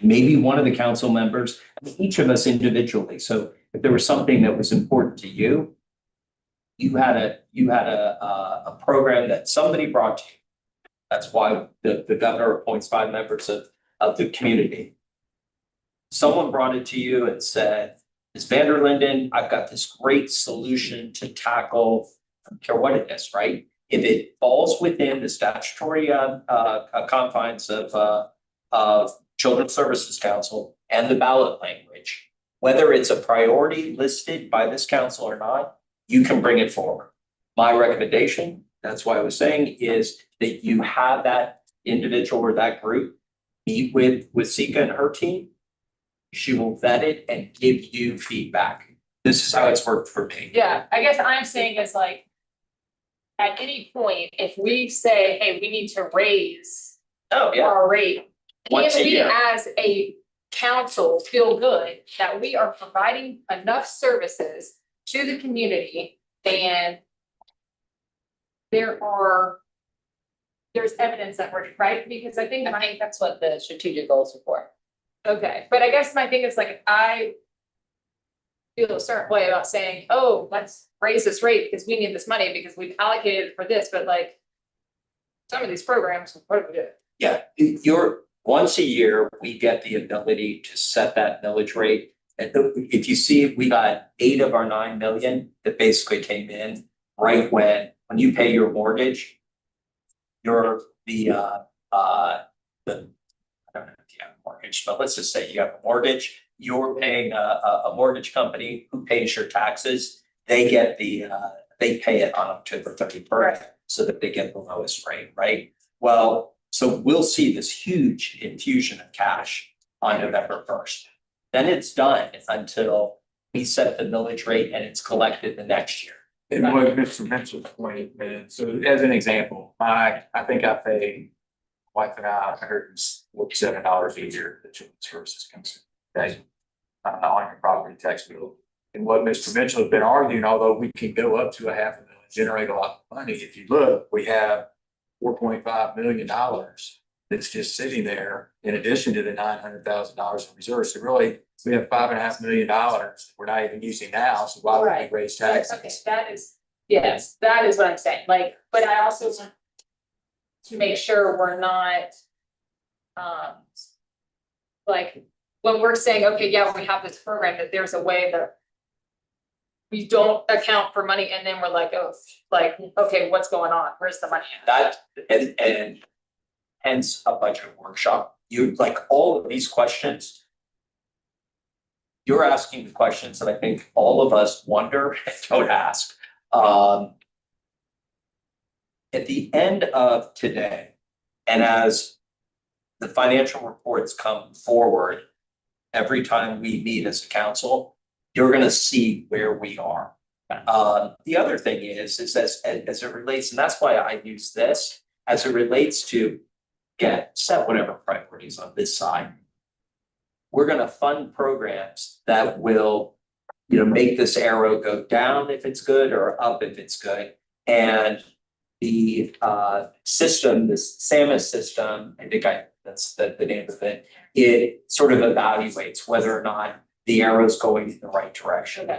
maybe one of the council members, each of us individually. So if there was something that was important to you, you had a program that somebody brought to you. That's why the governor appoints 5 members of the community. Someone brought it to you and said, Ms. Vanderlinden, I've got this great solution to tackle, I don't care what it is, right? If it falls within the statutory confines of Children's Services Council and the ballot language, whether it's a priority listed by this council or not, you can bring it forward. My recommendation, that's why I was saying, is that you have that individual or that group meet with Sika and her team. She will vet it and give you feedback. This is how it's worked for me. Yeah, I guess I'm saying is like, at any point, if we say, hey, we need to raise Oh, yeah. our rate, Once can a we year. as a council feel good that we are providing enough services to the community and there's evidence that we're right, because I think I think that's what the strategic goals are for. okay, but I guess my thing is like, I feel a certain way about saying, oh, let's raise this rate because we need this money because we've allocated it for this, but like some of these programs, what do we do? Yeah, once a year, we get the ability to set that millage rate. And if you see, we got 8 of our 9 million that basically came in right when you pay your mortgage. You're I don't know if you have a mortgage, but let's just say you have a mortgage, you're paying a mortgage company who pays your taxes. They get they pay it on October 31st so that they get the lowest rate, right? Well, so we'll see this huge infusion of cash on November 1st. Then it's done until we set the millage rate and it's collected the next year. And what Mr. Mitchell's point, and so as an example, I think I pay wife and I $147 a year that Children's Services comes in, okay? On your property tax bill. And what Mr. Mitchell has been arguing, although we can go up to $500,000, generate a lot of money, if you look, we have $4.5 million that's just sitting there in addition to the $900,000 in reserves. So really, we have $5.5 million we're not even using now, so why would we raise taxes? Okay, that is, yes, that is what I'm saying, like, but I also want to make sure we're not, like, when we're saying, okay, yeah, we have this program, that there's a way that we don't account for money and then we're like, oh, like, okay, what's going on? Where's the money at? That and hence a budget workshop. You like all of these questions. You're asking the questions that I think all of us wonder and don't ask. At the end of today, and as the financial reports come forward, every time we meet as a council, you're gonna see where we are. The other thing is as it relates, and that's why I use this, as it relates to set whatever priorities on this side. We're gonna fund programs that will, make this arrow go down if it's good or up if it's good. And the system, this SAMUS system, I think that's the name of it, it sort of evaluates whether or not the arrow's going in the right direction.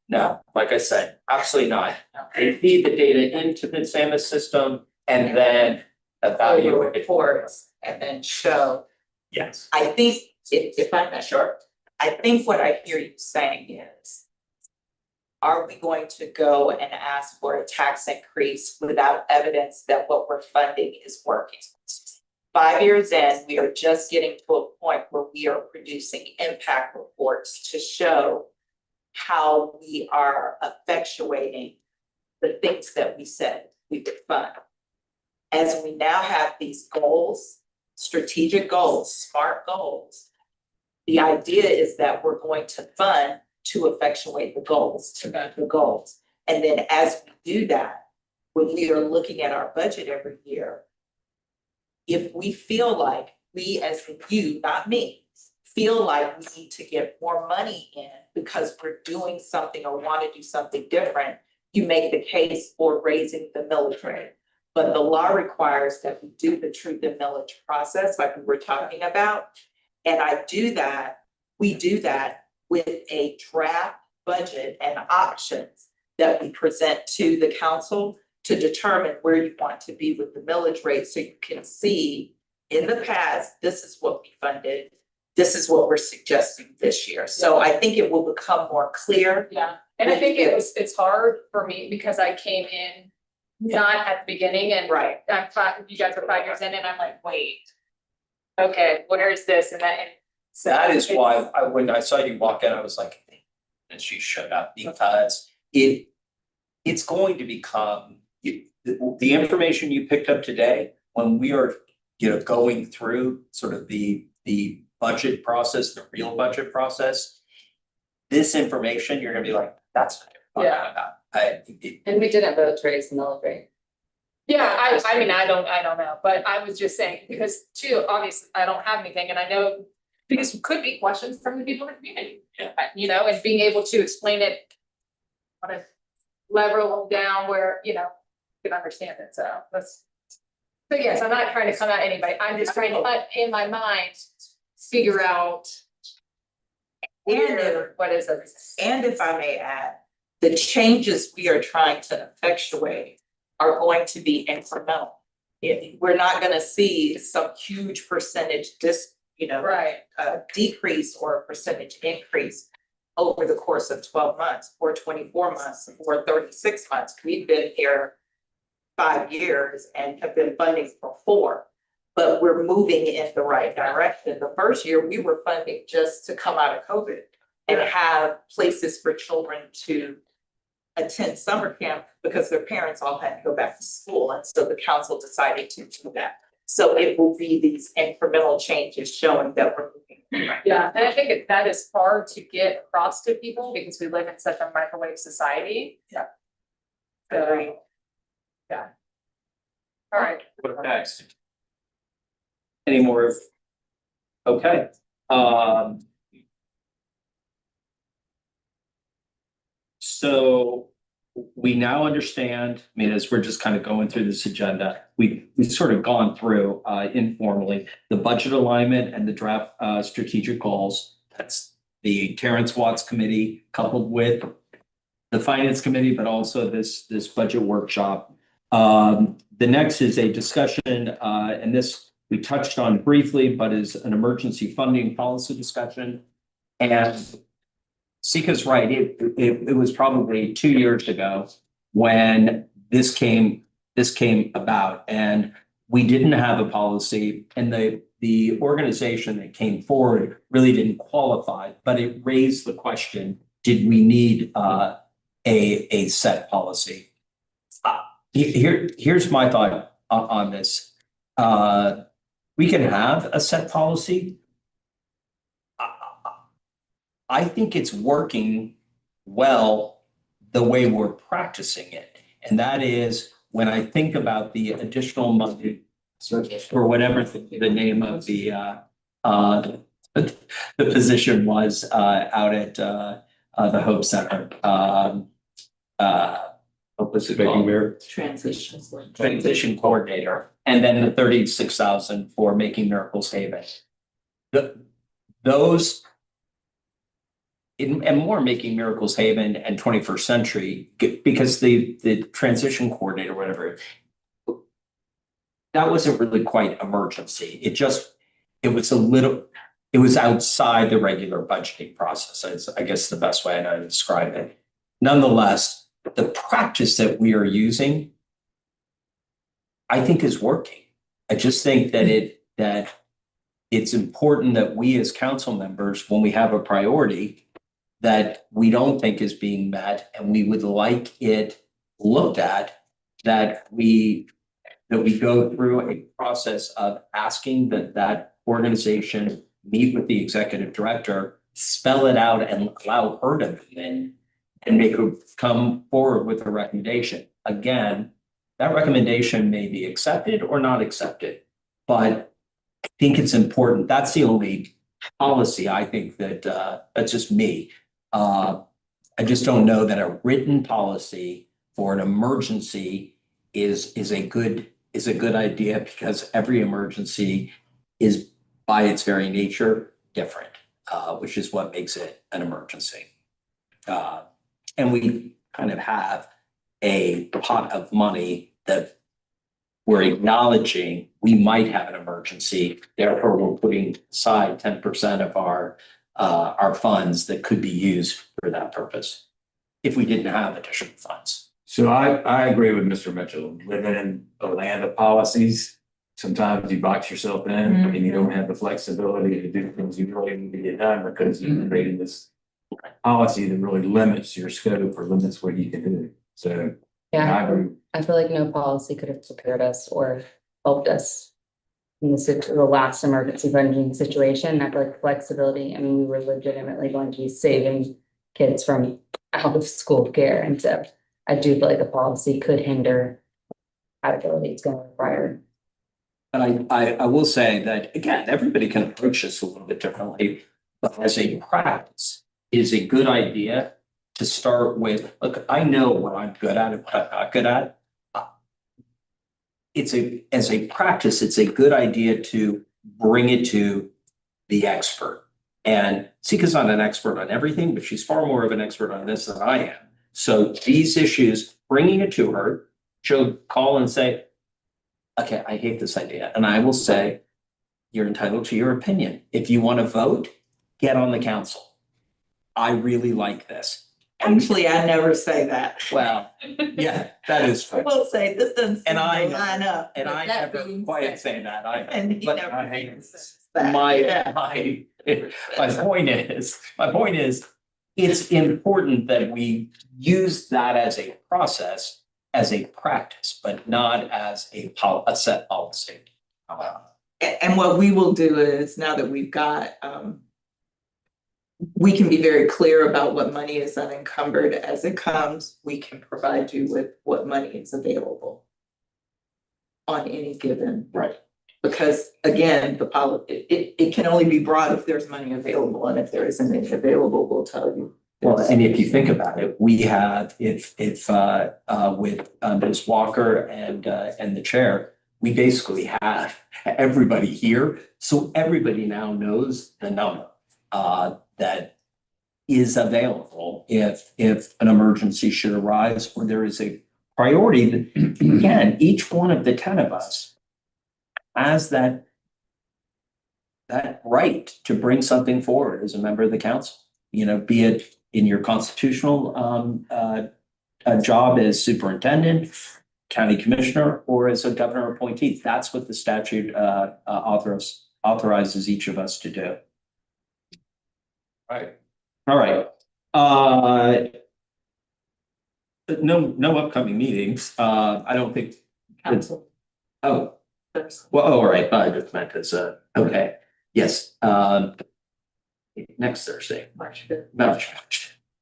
No, like I said, absolutely not. They feed the data into the SAMUS system and then evaluate it. Reports and then show. Yes. I think if I'm not sure, I think what I hear you saying is, are we going to go and ask for a tax increase without evidence that what we're funding is working? 5 years in, we are just getting to a point where we are producing impact reports to show how we are effectuating the things that we said we would fund. As we now have these goals, strategic goals, smart goals, the idea is that we're going to fund to effectuate the goals, to meet the goals. And then as we do that, when we are looking at our budget every year, if we feel like we as you, not me, feel like we need to get more money in because we're doing something or want to do something different, you make the case for raising the millage rate. But the law requires that we do the truth in millage process like we were talking about. And we do that with a draft budget and options that we present to the council to determine where you want to be with the millage rate, so you can see in the past, this is what we funded, this is what we're suggesting this year. So I think it will become more clear. Yeah, and I think it's hard for me because I came in not at the beginning and Right. you guys are 5 years in and I'm like, wait. okay, where is this and that? And so That is it's- why when I saw you walk in, I was like, and she showed up because it's going to become, the information you picked up today, when we are, going through sort of the budget process, the real budget process, this information, you're gonna be like, that's what they're talking about. And we didn't vote to raise the millage rate. Yeah, I mean, I don't know, but I was just saying, because too, obviously, I don't have anything, and I know. Because could be questions from the people in the community, and being able to explain it. On a level down where, you can understand it, so that's. So yes, I'm not trying to come at anybody, I'm just trying to, in my mind, figure out. What is it? And if I may add, the changes we are trying to effectuate are going to be incremental. We're not gonna see some huge percentage Right, decrease or a percentage increase over the course of 12 months or 24 months or 36 months. We've been here 5 years and have been funding for 4, but we're moving in the right direction. The first year, we were funding just to come out of COVID and have places for children to attend summer camp because their parents all had to go back to school. And so the council decided to do that. So it will be these incremental changes showing that we're moving. in the right yeah, and I think that is hard to get across to people because we live in such a microwave society. Yeah. So, yeah. All right. What next? Any more? Okay, so we now understand, I mean, as we're just kind of going through this agenda, we've sort of gone through informally the budget alignment and the draft strategic goals. That's the Terrence Watts committee coupled with the finance committee, but also this budget workshop. The next is a discussion, and this we touched on briefly, but is an emergency funding policy discussion. And Sika's right, it was probably 2 years ago when this came about, and we didn't have a policy, and the organization that came forward really didn't qualify, but it raised the question, did we need a set policy? Here's my thought on this. We can have a set policy. I think it's working well the way we're practicing it. And that is when I think about the additional money or whatever the name of the position was out at the Hope Center. What was it Making called? mirror. Transition coordinator, and then the 36,000 for Making Miracles Haven. Those and more Making Miracles Haven and 21st Century, because the transition coordinator, whatever, that wasn't really quite emergency. It was outside the regular budgeting process. Is, I guess, the best way I know to describe it. Nonetheless, the practice that we are using, I think, is working. I just think that it's important that we as council members, when we have a priority that we don't think is being met and we would like it looked at, that we go through a process of asking that organization meet with the executive director, spell it out and allow her to come in and make her come forward with a recommendation. Again, that recommendation may be accepted or not accepted, but I think it's important. That's the only policy I think that's just me. I just don't know that a written policy for an emergency is a good idea, because every emergency is by its very nature different, which is what makes it an emergency. And we kind of have a pot of money that we're acknowledging we might have an emergency. Therefore, we're putting aside 10% of our funds that could be used for that purpose if we didn't have additional funds. So I agree with Mr. Mitchell, living in a land of policies. sometimes you box yourself in and you don't have the flexibility to do things you really need to get done because you created this policy that really limits your scope or limits what you can do. So I Yeah, agree. I feel like no policy could have prepared us or helped us in the last emergency funding situation. I feel like flexibility, I mean, we were legitimately going to be saving kids from out of school care. And so I do feel like a policy could hinder compatibility. It's going to require. But I will say that, again, everybody can approach this a little bit differently, but as a practice, it is a good idea to start with, look, I know what I'm good at and what I'm not good at. As a practice, it's a good idea to bring it to the expert. And Sika's not an expert on everything, but she's far more of an expert on this than I am. So these issues, bringing it to her, she'll call and say, okay, I hate this idea. And I will say, you're entitled to your opinion. If you want to vote, get on the council. I really like this. Actually, I never say that. Well, yeah, that is I true. will say this doesn't seem And I to know. line up. And with I that never being quite said. say that. And he but never I hate says that. My Yeah. point is, it's important that we use that as a process, as a practice, but not as a set policy. And what we will do is, now that we've got, we can be very clear about what money is unencumbered as it comes. We can provide you with what money is available on any given. Right. Because again, it can only be brought if there's money available, and if there isn't any available, we'll tell you. Well, and if you think about it, we have, if with Ms. Walker and the chair, we basically have everybody here. So everybody now knows the number that is available if an emergency should arise or there is a priority that, again, each one of the 10 of us has that right to bring something forward as a member of the council, you know, be it in your constitutional job as superintendent, county commissioner, or as a governor appointee. That's what the statute authorizes each of us to do. Right. All right. No upcoming meetings. I don't think. Council. Oh, well, all right. I just meant as okay. Yes. Next Thursday, March.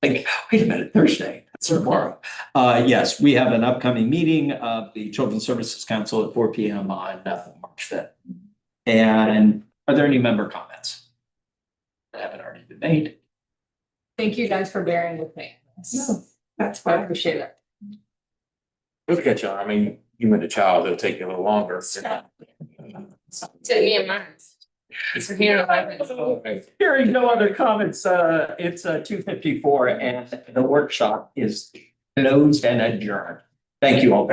Like, wait a minute, Thursday, that's tomorrow. Yes, we have an upcoming meeting of the Children's Services Council at 4 p.m. on March 5th. And are there any member comments that haven't already been made? Thank you guys for bearing with me. No, that's I fine. appreciate it. Look at you. I mean, you and a child, it'll take you a little longer. Took me a month. So here, Hearing no other comments, it's 2:54 and the workshop is closed and adjourned. Thank you all.